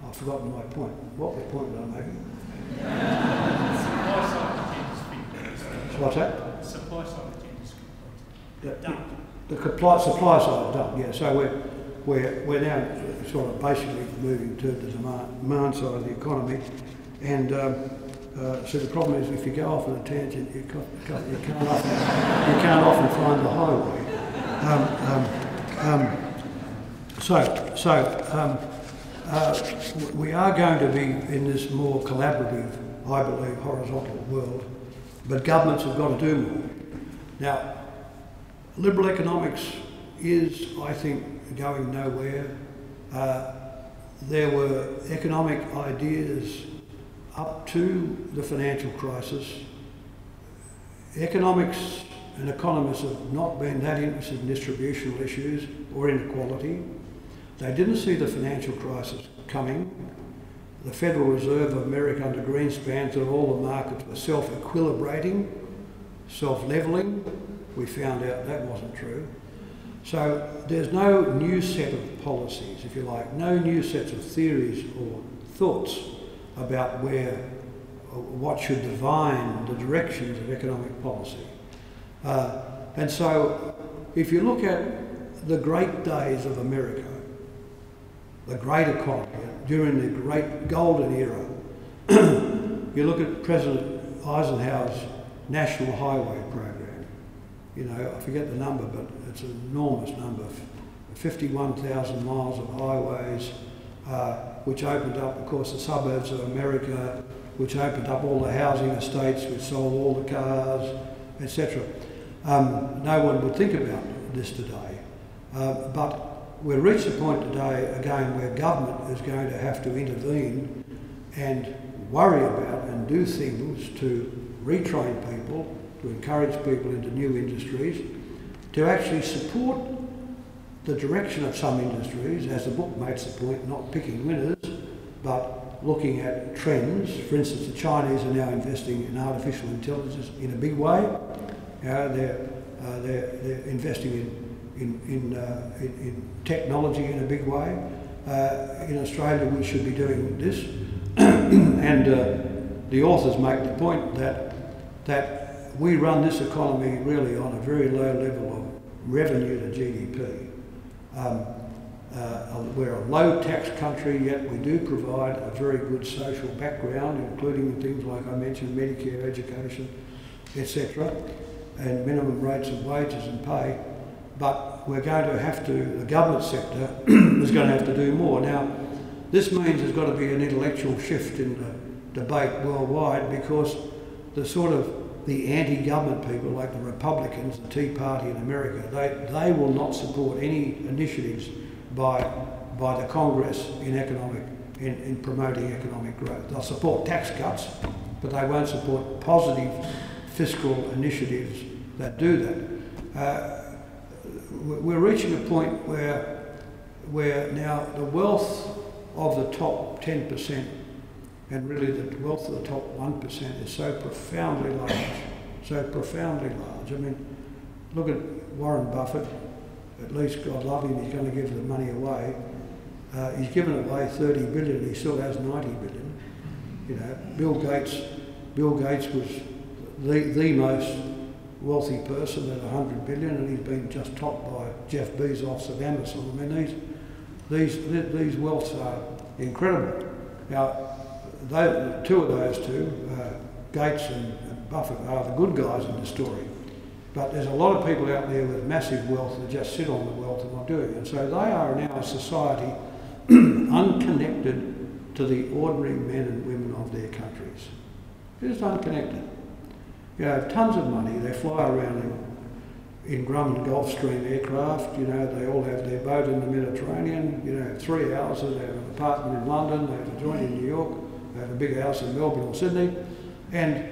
I've forgotten my point. What was the point that I'm making? What's that? Supply side is the supply side done. Yeah. So we're now sort of basically moving to the demand side of the economy, and so the problem is if you go off on a tangent, you can't often find the highway. We are going to be in this more collaborative, I believe, horizontal world, but governments have got to do more. Now, liberal economics is, I think, going nowhere. There were economic ideas up to the financial crisis. Economics and economists have not been that interested in distributional issues or inequality. They didn't see the financial crisis coming. The Federal Reserve of America under Greenspan thought all the markets were self-equilibrating, self-levelling, we found out that wasn't true. So there's no new set of policies, if you like, no new sets of theories or thoughts about what should define the directions of economic policy. And so if you look at the great days of America, the great economy, during the great golden era, you look at President Eisenhower's National Highway Program. You know, I forget the number, but it's an enormous number, 51,000 miles of highways, which opened up, of course, the suburbs of America, which opened up all the housing estates, which sold all the cars, etc. No one would think about this today, but we've reached a point today, again, where government is going to have to intervene and worry about and do things to retrain people, to encourage people into new industries, to actually support the direction of some industries, as the book makes the point, not picking winners, but looking at trends. For instance, the Chinese are now investing in artificial intelligence in a big way. They're investing in technology in a big way. In Australia, we should be doing this. And the authors make the point that we run this economy really on a very low level of revenue to GDP. We're a low tax country, yet we do provide a very good social background, including things like I mentioned, Medicare, education, etc., and minimum rates of wages and pay. But we're going to have to, the government sector is going to have to do more. Now, this means there's got to be an intellectual shift in the debate worldwide, because the anti-government people, like the Republicans, the Tea Party in America, they will not support any initiatives by the Congress in promoting economic growth. They'll support tax cuts, but they won't support positive fiscal initiatives that do that. We're reaching a point where now the wealth of the top 10% and really the wealth of the top 1% is so profoundly large. I mean, look at Warren Buffett. At least, God love him, he's going to give the money away. He's given away 30 billion, he still has 90 billion. You know, Bill Gates was the most wealthy person at 100 billion, and he's been just topped by Jeff Bezos of Amazon. I mean, these wealths are incredible. Now, two of those two, Gates and Buffett, are the good guys in the story. But there's a lot of people out there with massive wealth that just sit on the wealth and not doing it. And so they are now a society unconnected to the ordinary men and women of their countries. They're just unconnected. You know, tons of money, they fly around in Grumman Gulfstream aircraft, you know, they all have their boat in the Mediterranean, you know, 3 houses, they have an apartment in London, they have a joint in New York, they have a big house in Melbourne or Sydney, and,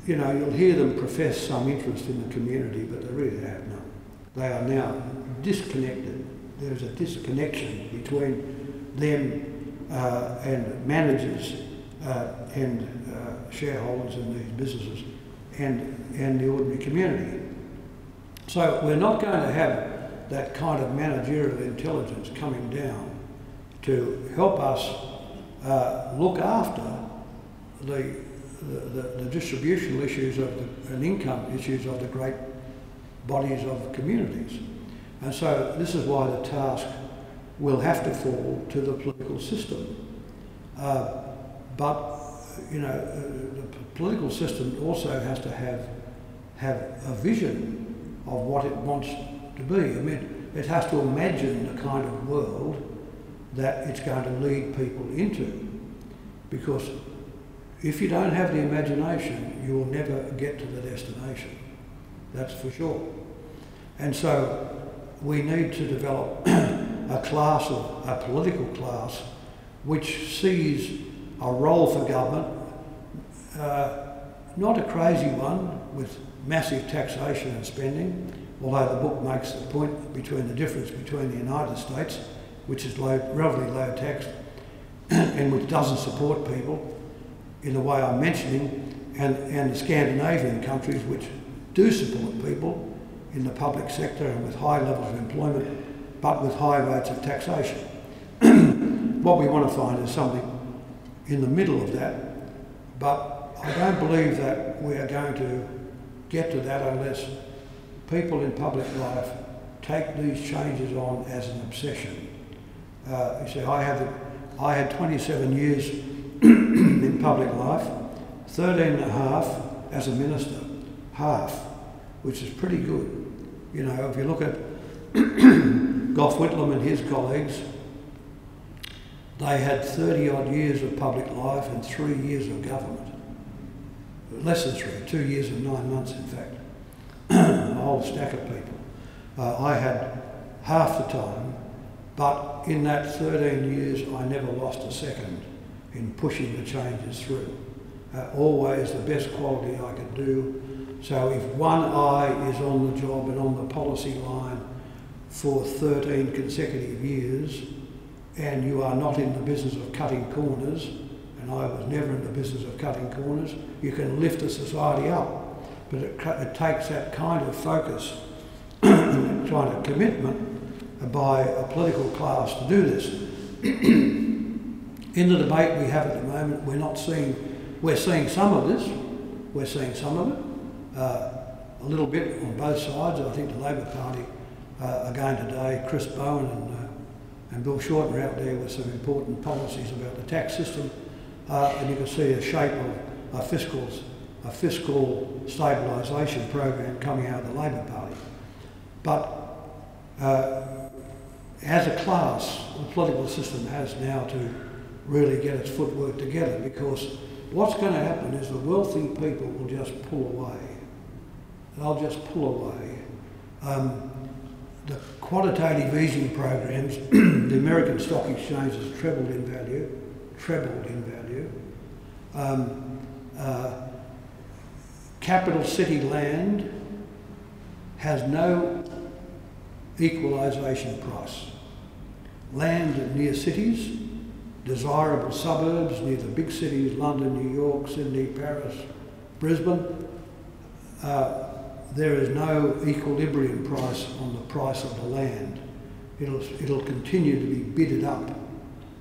you know, you'll hear them profess some interest in the community, but they really have none. They are now disconnected. There's a disconnection between them and managers and shareholders in these businesses and the ordinary community. So we're not going to have that kind of managerial intelligence coming down to help us look after the distributional issues and income issues of the great bodies of communities. And so this is why the task will have to fall to the political system. But, you know, the political system also has to have a vision of what it wants to be. I mean, it has to imagine the kind of world that it's going to lead people into. Because if you don't have the imagination, you will never get to the destination. That's for sure. And so we need to develop a political class which sees a role for government, not a crazy one with massive taxation and spending, although the book makes the point between the difference between the United States, which is relatively low taxed and which doesn't support people in the way I'm mentioning, and the Scandinavian countries which do support people in the public sector and with high levels of employment, but with high rates of taxation. What we want to find is something in the middle of that, but I don't believe that we are going to get to that unless people in public life take these changes on as an obsession. You see, I had 27 years in public life, 13 and a half as a minister, half, which is pretty good. You know, if you look at Gough Whitlam and his colleagues, they had 30 odd years of public life and 3 years of government. Less than 3, 2 years and 9 months in fact. A whole stack of people. I had half the time, but in that 13 years I never lost a second in pushing the changes through. Always the best quality I could do. So if one eye is on the job and on the policy line for 13 consecutive years, and you are not in the business of cutting corners, and I was never in the business of cutting corners, you can lift a society up. But it takes that kind of focus, kind of commitment by a political class to do this. In the debate we have at the moment, we're seeing some of this, we're seeing some of it, a little bit on both sides. I think the Labor Party again today, Chris Bowen and Bill Shorten are out there with some important policies about the tax system, and you can see a shape of a fiscal stabilisation program coming out of the Labor Party. But as a class, the political system has now to really get its footwork together, because what's going to happen is the wealthy people will just pull away. They'll just pull away. The quantitative easing programs, the American Stock Exchange has trebled in value. Capital city land has no equalisation price. Land near cities, desirable suburbs near the big cities, London, New York, Sydney, Paris, Brisbane, there is no equilibrium price on the price of the land. It'll continue to be bidded up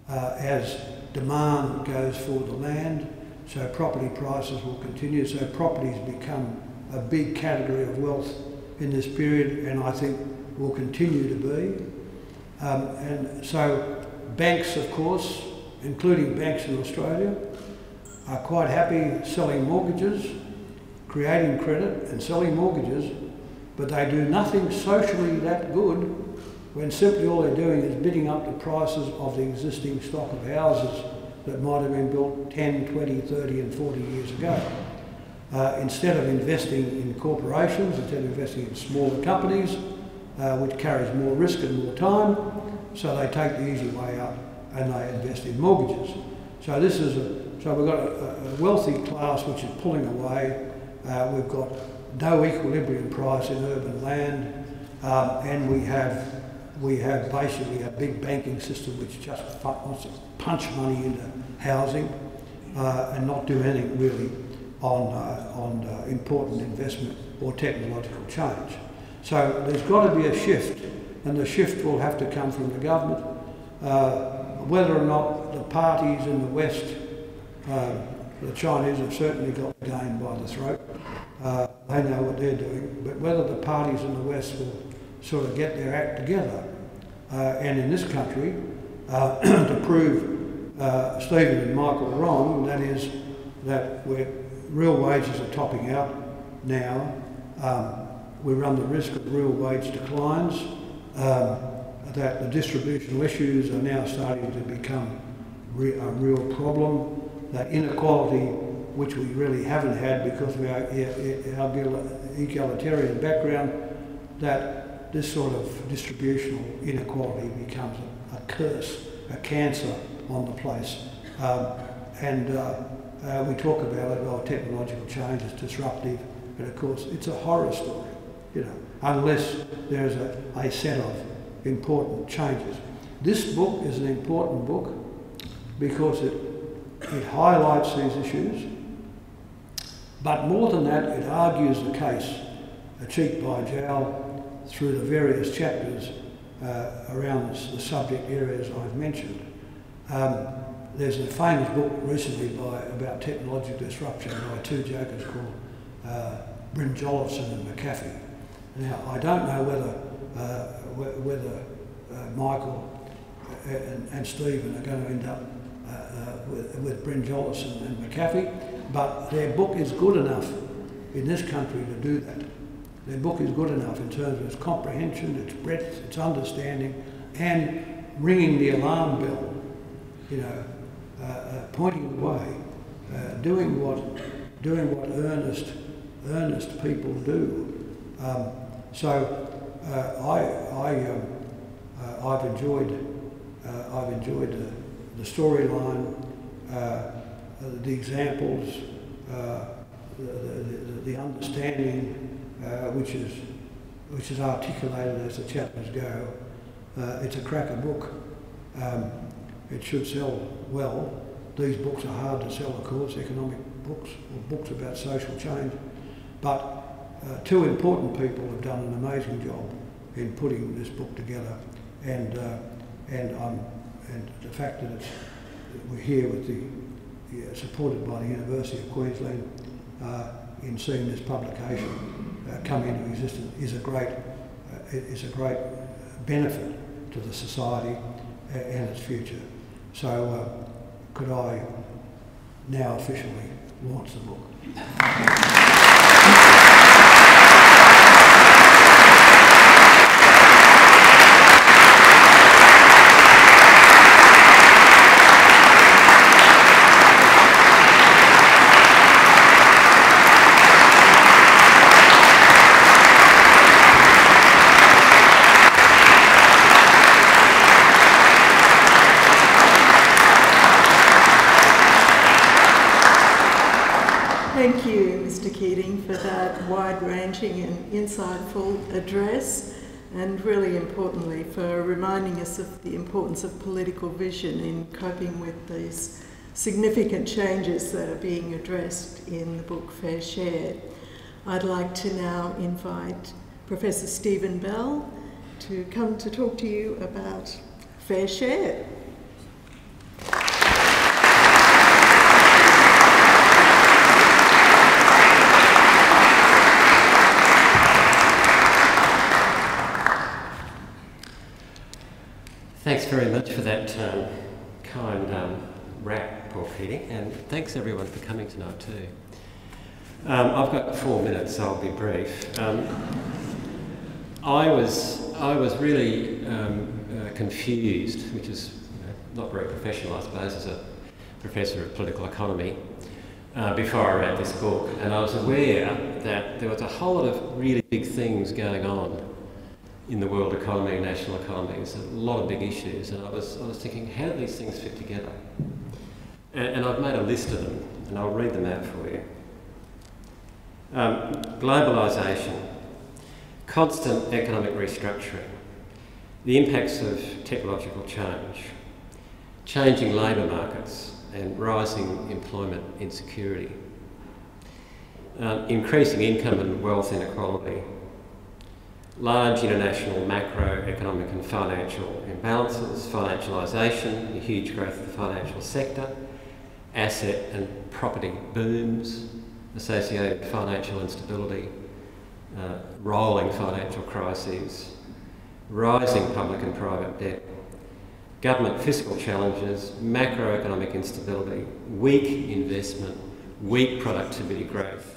as demand goes for the land, so property prices will continue, so properties become a big category of wealth in this period, and I think will continue to be. And so banks, of course, including banks in Australia, are quite happy selling mortgages, creating credit and selling mortgages, but they do nothing socially that good when simply all they're doing is bidding up the prices of the existing stock of houses that might have been built 10, 20, 30 and 40 years ago. Instead of investing in corporations, instead of investing in smaller companies, which carries more risk and more time, so they take the easy way out and they invest in mortgages. So we've got a wealthy class which is pulling away. We've got no equilibrium price in urban land, and we have basically a big banking system which just wants to punch money into housing and not do anything really on important investment or technological change. So there's got to be a shift, and the shift will have to come from the government. Whether or not the parties in the West, the Chinese have certainly got the game by the throat. They know what they're doing, but whether the parties in the West will sort of get their act together, and in this country, to prove Stephen and Michael wrong, that is that real wages are topping out now. We run the risk of real wage declines, that the distributional issues are now starting to become a real problem, that inequality, which we really haven't had because of our egalitarian background, that this sort of distributional inequality becomes a curse, a cancer on the place. We talk about it, technological change is disruptive, but of course it's a horror story, unless there's a set of important changes. This book is an important book because it highlights these issues, but more than that, it argues the case, cheek by jowl, through the various chapters around the subject areas I've mentioned. There's a famous book recently about technological disruption by two jokers called Bryn Jollifson and McAfee. Now, I don't know whether Michael and Stephen are going to end up with Bryn Jollifson and McAfee, but their book is good enough in this country to do that. Their book is good enough in terms of its comprehension, its breadth, its understanding, and ringing the alarm bell, you know, pointing the way, doing what earnest people do. I've enjoyed the storyline, the examples, the understanding, which is articulated as the chapters go. It's a cracker book. It should sell well. These books are hard to sell, of course, economic books or books about social change. But two important people have done an amazing job in putting this book together, and the fact that we're here with supported by the University of Queensland in seeing this publication come into existence is a great benefit to the society and its future. So could I now officially launch the book? Thank you, Mr. Keating, for that wide-ranging and insightful address, and really importantly for reminding us of the importance of political vision in coping with these significant changes that are being addressed in the book Fair Share. I'd like to now invite Professor Stephen Bell to come to talk to you about Fair Share. Thanks very much for that kind wrap, Paul Keating, and thanks everyone for coming tonight too. I've got 4 minutes, so I'll be brief. I was really confused, which is not very professional, I suppose, as a professor of political economy, before I read this book, and I was aware that there was a whole lot of really big things going on in the world economy, national economies, a lot of big issues, and I was thinking, how do these things fit together? And I've made a list of them, and I'll read them out for you. Globalization, constant economic restructuring, the impacts of technological change, changing labour markets and rising employment insecurity, increasing income and wealth inequality, large international macroeconomic and financial imbalances, financialisation, the huge growth of the financial sector, asset and property booms, associated financial instability, rolling financial crises, rising public and private debt, government fiscal challenges, macroeconomic instability, weak investment, weak productivity growth,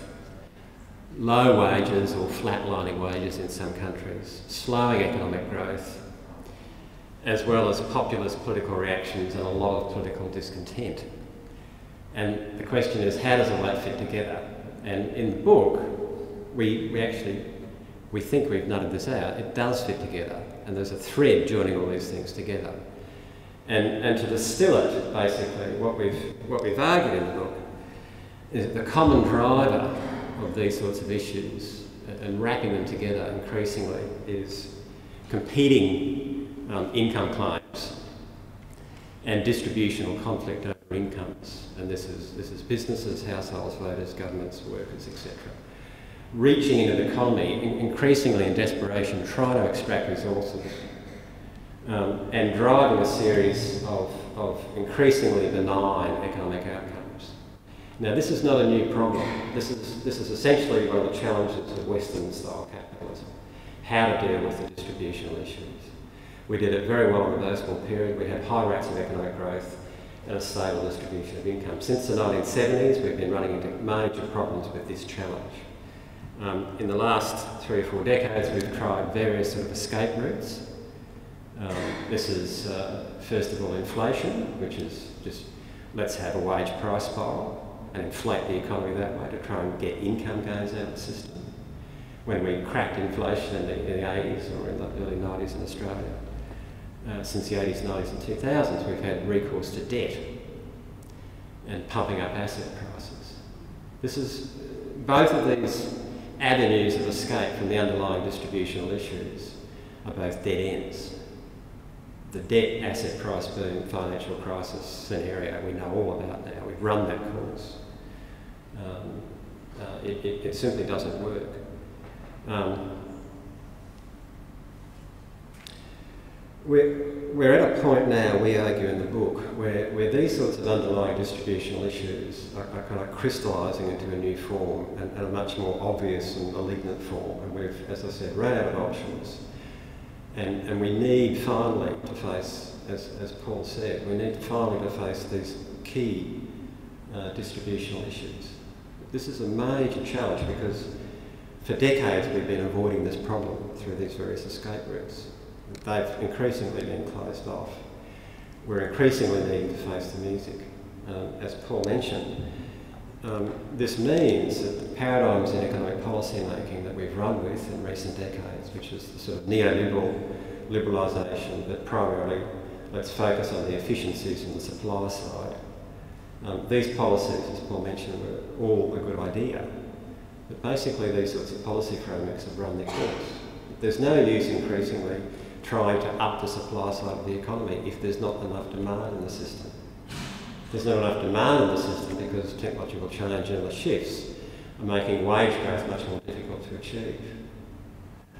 low wages or flatlining wages in some countries, slowing economic growth, as well as populist political reactions and a lot of political discontent. And the question is, how does all that fit together? And in the book, we think we've nutted this out. It does fit together, and there's a thread joining all these things together. And to distill it, basically, what we've argued in the book is that the common driver of these sorts of issues and wrapping them together increasingly is competing income claims and distributional conflict over incomes, and this is businesses, households, voters, governments, workers, etc. reaching into the economy, increasingly in desperation, trying to extract resources, and driving a series of increasingly benign economic outcomes. Now, this is not a new problem. This is essentially one of the challenges of Western-style capitalism, how to deal with the distributional issues. We did it very well in the post-war period. We had high rates of economic growth and a stable distribution of income. Since the 1970s, we've been running into major problems with this challenge. In the last 3 or 4 decades, we've tried various sort of escape routes. This is, first of all, inflation, which is just, let's have a wage price spiral and inflate the economy that way to try and get income gains out of the system. When we cracked inflation in the 80s or in the early 90s in Australia, since the 80s, 90s and 2000s, we've had recourse to debt and pumping up asset prices. This is, both of these avenues of escape from the underlying distributional issues are both dead ends. The debt asset price boom financial crisis scenario we know all about now. We've run that course. It simply doesn't work. We're at a point now, we argue in the book, where these sorts of underlying distributional issues are kind of crystallising into a new form and a much more obvious and malignant form. And we've, as I said, run out of options. And we need finally to face, as Paul said, we need finally to face these key distributional issues. This is a major challenge because for decades we've been avoiding this problem through these various escape routes. They've increasingly been closed off. We're increasingly needing to face the music. As Paul mentioned, this means that the paradigms in economic policy making that we've run with in recent decades, which is the sort of neoliberal liberalisation, but primarily let's focus on the efficiencies in the supply side. These policies, as Paul mentioned, were all a good idea, but basically these sorts of policy frameworks have run their course. There's no use increasingly trying to up the supply side of the economy if there's not enough demand in the system. There's not enough demand in the system because technological change and the shifts are making wage growth much more difficult to achieve.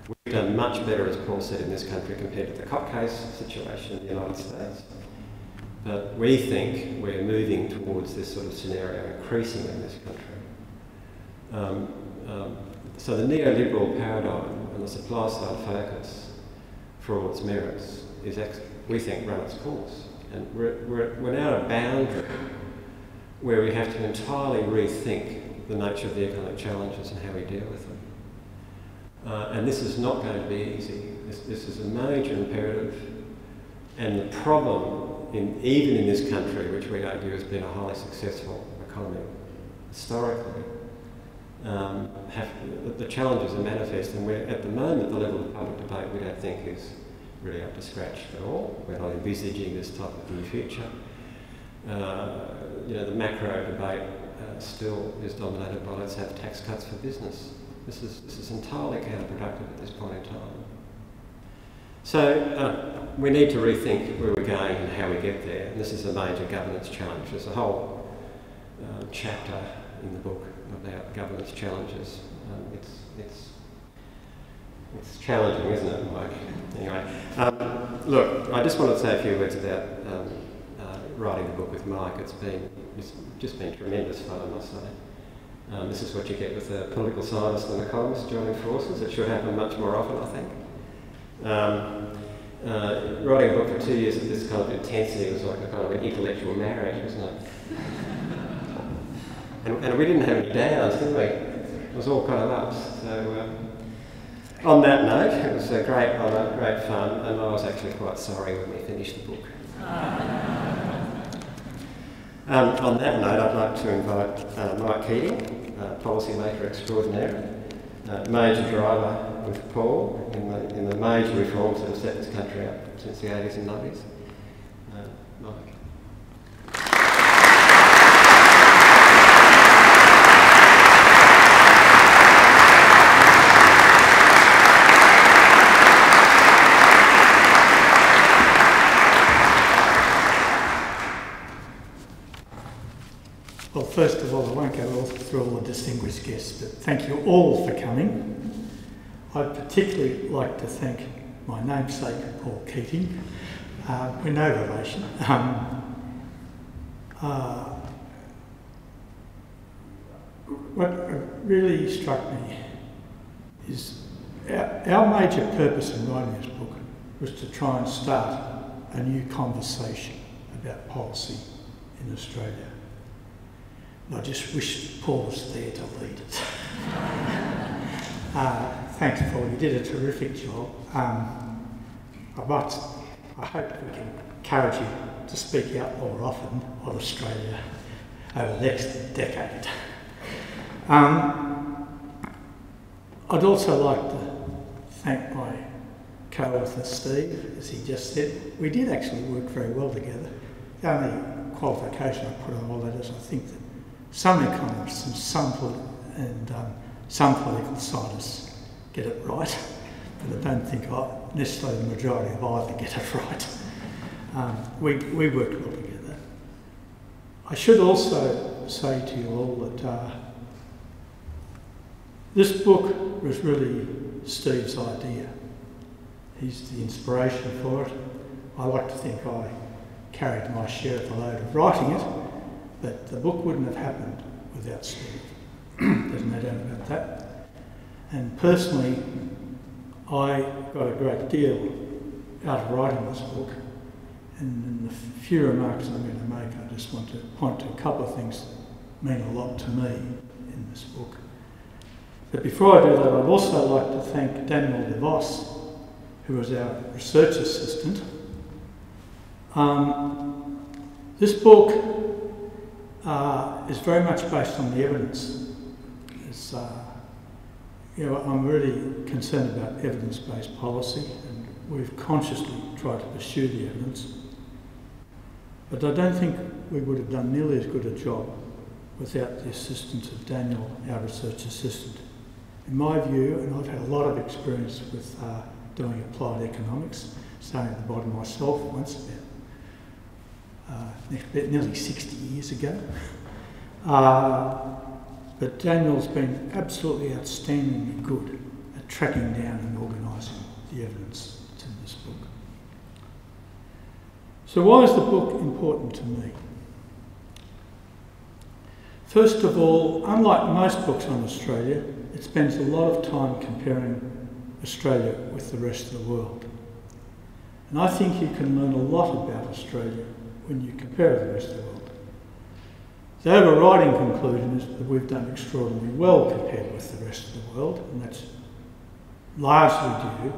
We've done much better, as Paul said, in this country compared to the cop case situation in the United States. But we think we're moving towards this sort of scenario increasingly in this country. So the neoliberal paradigm and the supply side focus, for all its merits, is, we think, run its course. And we're now at a boundary where we have to entirely rethink the nature of the economic challenges and how we deal with them. And this is not going to be easy. This is a major imperative. And the problem, even in this country, which we argue has been a highly successful economy historically, the challenges are manifest, and we're, at the moment, the level of public debate we don't think is really up to scratch at all. We're not envisaging this type of new future. The macro debate still is dominated by let's have tax cuts for business. This is entirely counterproductive at this point in time. So we need to rethink where we're going and how we get there, and this is a major governance challenge. There's a whole chapter in the book about governance challenges. It's challenging, isn't it, Mike? Anyway, look, I just want to say a few words about writing the book with Mike. It's just been tremendous fun, I must say. This is what you get with a political scientist and economist joining forces. It should happen much more often, I think. Writing a book for 2 years of this kind of intensity was like a kind of an intellectual marriage, wasn't it? And we didn't have any downs, did we? It was all kind of ups. So on that note, it was a great honour, great fun, and I was actually quite sorry when we finished the book. On that note, I'd like to invite Mike Keating, policymaker extraordinaire, major driver with Paul in the major reforms that have set this country up since the 80s and 90s. Mike. Well, first of all, I won't go through all the distinguished guests, but thank you all for coming. I'd particularly like to thank my namesake, Paul Keating. We're no relation. What really struck me is our major purpose in writing this book was to try and start a new conversation about policy in Australia. And I just wish Paul was there to lead it. Thanks, Paul, you did a terrific job. I hope we can encourage you to speak out more often on Australia over the next decade. I'd also like to thank my co-author Steve, as he just said. We did actually work very well together. The only qualification I put on all that is I think that some economists and some political scientists get it right, but I don't think necessarily the majority of either get it right. We worked well together. I should also say to you all that this book was really Steve's idea. He's the inspiration for it. I like to think I carried my share of the load of writing it, but the book wouldn't have happened without Steve. There's no doubt about that. And personally, I got a great deal out of writing this book. And in the few remarks I'm going to make, I just want to point to a couple of things that mean a lot to me in this book. But before I do that, I'd also like to thank Daniel DeVos, who was our research assistant. This book is very much based on the evidence. I'm really concerned about evidence-based policy, and we've consciously tried to pursue the evidence. But I don't think we would have done nearly as good a job without the assistance of Daniel, our research assistant. In my view, and I've had a lot of experience with doing applied economics, starting at the bottom myself once, nearly 60 years ago. But Daniel's been absolutely outstandingly good at tracking down and organising the evidence that's in this book. So why is the book important to me? First of all, unlike most books on Australia, it spends a lot of time comparing Australia with the rest of the world. And I think you can learn a lot about Australia when you compare the rest of the world. The overriding conclusion is that we've done extraordinarily well compared with the rest of the world, and that's largely due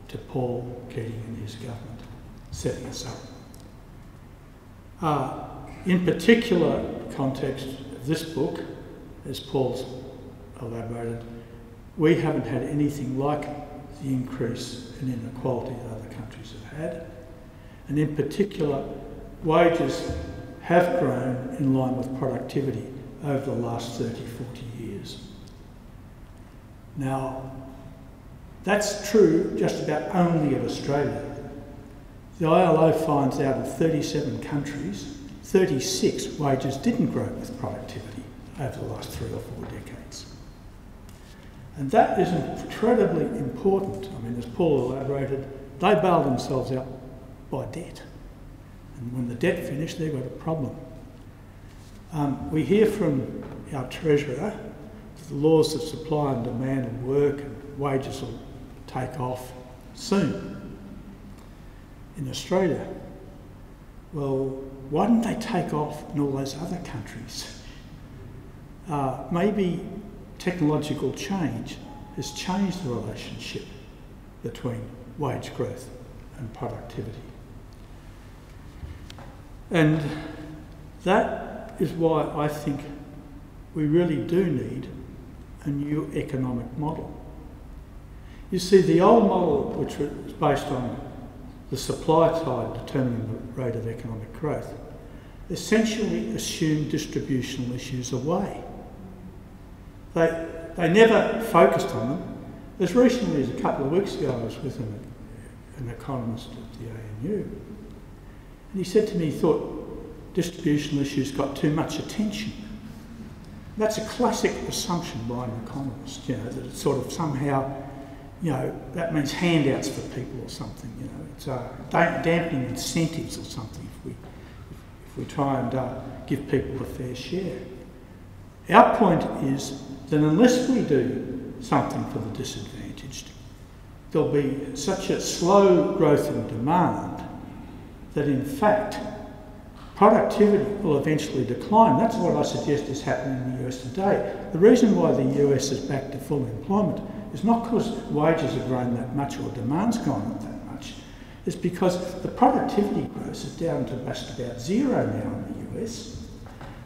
to Paul Keating and his government setting us up. In particular context of this book, as Paul's elaborated, we haven't had anything like the increase in inequality that other countries have had. And in particular, wages have grown in line with productivity over the last 30, 40 years. Now, that's true just about only of Australia. The ILO finds out of 37 countries, 36 wages didn't grow with productivity over the last 3 or 4 decades. And that is incredibly important. I mean, as Paul elaborated, they bailed themselves out by debt. And when the debt finished, they've got a problem. We hear from our Treasurer that the laws of supply and demand and work and wages will take off soon in Australia. Well, why didn't they take off in all those other countries? Maybe technological change has changed the relationship between wage growth and productivity. And that is why I think we really do need a new economic model. You see, the old model, which was based on the supply side determining the rate of economic growth, essentially assumed distributional issues away. They never focused on them. As recently as a couple of weeks ago, I was with an economist at the ANU, and he said to me he thought distributional issues got too much attention. That's a classic assumption by an economist, you know, that it's sort of somehow, you know, that means handouts for people or something, you know. It's dampening incentives or something if we try and give people a fair share. Our point is that unless we do something for the disadvantaged, there'll be such a slow growth in demand that in fact productivity will eventually decline. That's what I suggest is happening in the US today. The reason why the US is back to full employment is not because wages have grown that much or demand's gone up that much. It's because the productivity growth is down to just about zero now in the US.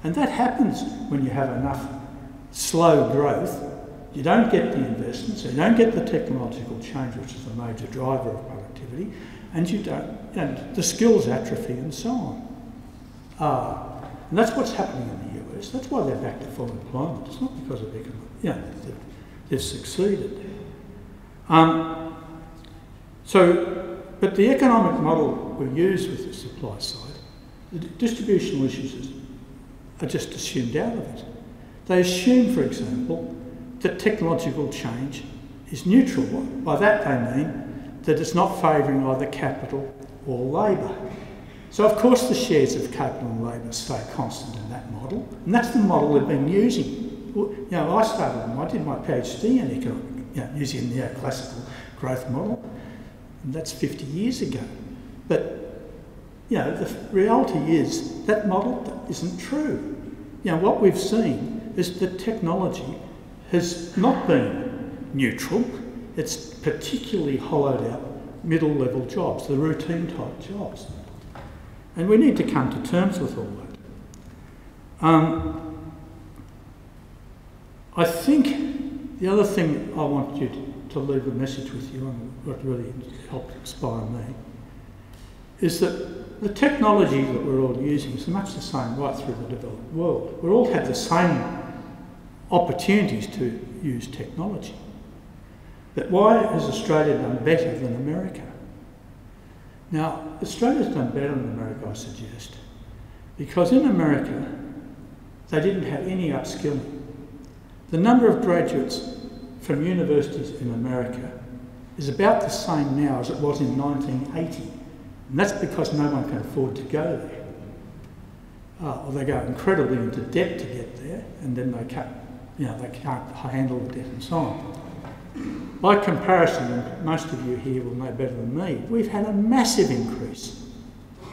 And that happens when you have enough slow growth. You don't get the investment, so you don't get the technological change, which is a major driver of productivity, and the skills atrophy and so on. And that's what's happening in the US. That's why they're back to full employment. It's not because of economic, they've succeeded. But the economic model we use with the supply side, the distributional issues are just assumed out of it. They assume, for example, that technological change is neutral. By that they mean that it's not favouring either capital or labour. So of course the shares of capital and labour stay constant in that model, and that's the model they've been using. You know, I did my PhD in economic, using the classical growth model, and that's 50 years ago. But the reality is that model isn't true. What we've seen is that technology has not been neutral. It's particularly hollowed out middle-level jobs, the routine-type jobs. And we need to come to terms with all that. I think the other thing I want you to leave a message with you, and what really helped inspire me, is that the technology that we're all using is much the same right through the developed world. We all have the same opportunities to use technology. But why has Australia done better than America? Now, Australia's done better than America, I suggest, because in America, they didn't have any upskilling. The number of graduates from universities in America is about the same now as it was in 1980. And that's because no one can afford to go there. Or they go incredibly into debt to get there, and then they can't handle the debt and so on. By comparison, and most of you here will know better than me, we've had a massive increase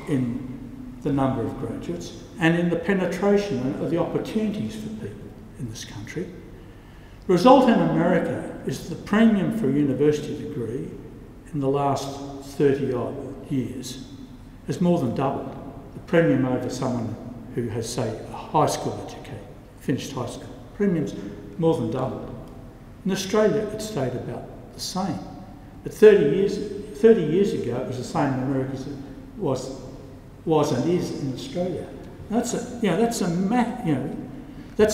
in the number of graduates and in the penetration of the opportunities for people in this country. The result in America is the premium for a university degree in the last 30-odd years has more than doubled. The premium over someone who has, say, a high school education, finished high school, premium's more than doubled. In Australia, it stayed about the same. But 30 years ago, it was the same in America as it was and is in Australia. That's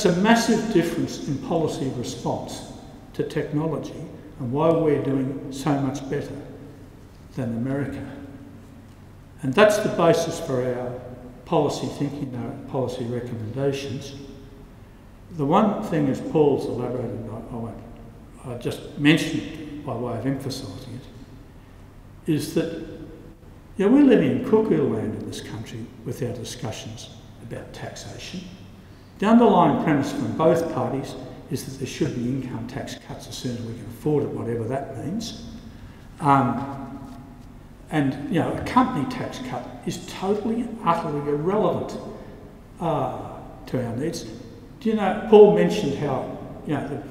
a massive difference in policy response to technology and why we're doing so much better than America. And that's the basis for our policy thinking, our policy recommendations. The one thing, as Paul's elaborated, I just mentioned it by way of emphasising it, is that we live in cuckoo land in this country with our discussions about taxation. The underlying premise from both parties is that there should be income tax cuts as soon as we can afford it, whatever that means. And a company tax cut is totally and utterly irrelevant to our needs. Do you know, Paul mentioned how the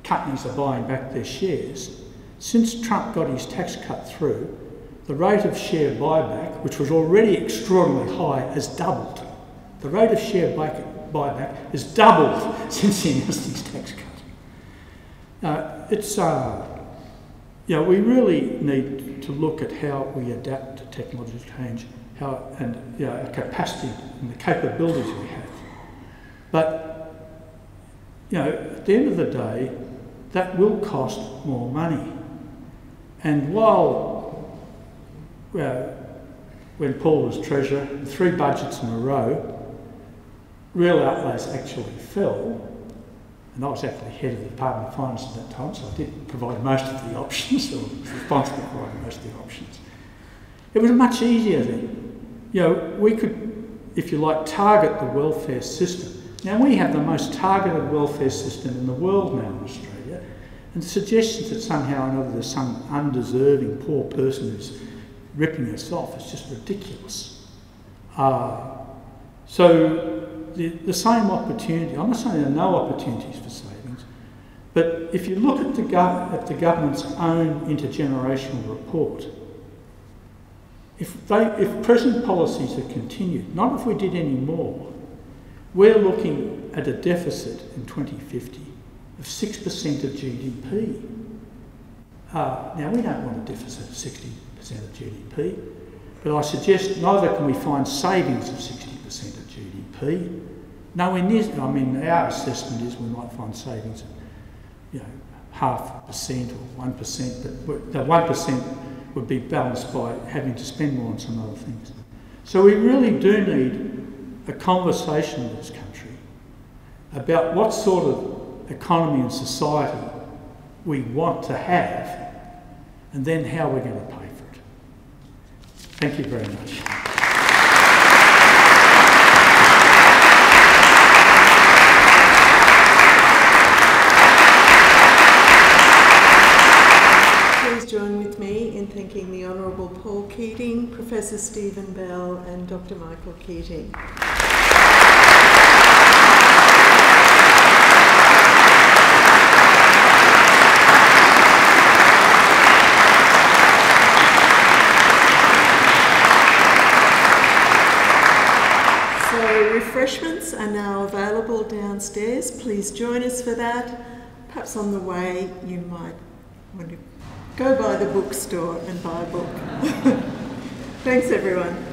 companies are buying back their shares. Since Trump got his tax cut through, the rate of share buyback, which was already extraordinarily high, has doubled. The rate of share buyback has doubled since he announced his tax cut. We really need to look at how we adapt to technology change, our capacity and the capabilities we have. But at the end of the day, that will cost more money. And when Paul was Treasurer, 3 budgets in a row, real outlays actually fell, and I was actually head of the Department of Finance at that time, so I did provide most of the options, or was responsible for providing most of the options. It was much easier then. You know, we could, if you like, target the welfare system. Now, we have the most targeted welfare system in the world now in Australia, and the suggestions that somehow or another there's some undeserving poor person who's ripping us off is just ridiculous. So the same opportunity, I'm not saying there are no opportunities for savings, but if you look at the government's own intergenerational report, if present policies are continued, not if we did any more, we're looking at a deficit in 2050 of 6% of GDP. Now, we don't want a deficit of 60% of GDP, but I suggest neither can we find savings of 60% of GDP. Nowhere near, I mean, our assessment is we might find savings of, you know, 0.5% or 1%, but the 1% would be balanced by having to spend more on some other things. So we really do need a conversation in this country about what sort of economy and society we want to have, and then how we're going to pay for it. Thank you very much. Join with me in thanking the Honourable Paul Keating, Professor Stephen Bell and Dr Michael Keating. So refreshments are now available downstairs. Please join us for that. Perhaps on the way you might want to go by the bookstore and buy a book. Thanks, everyone.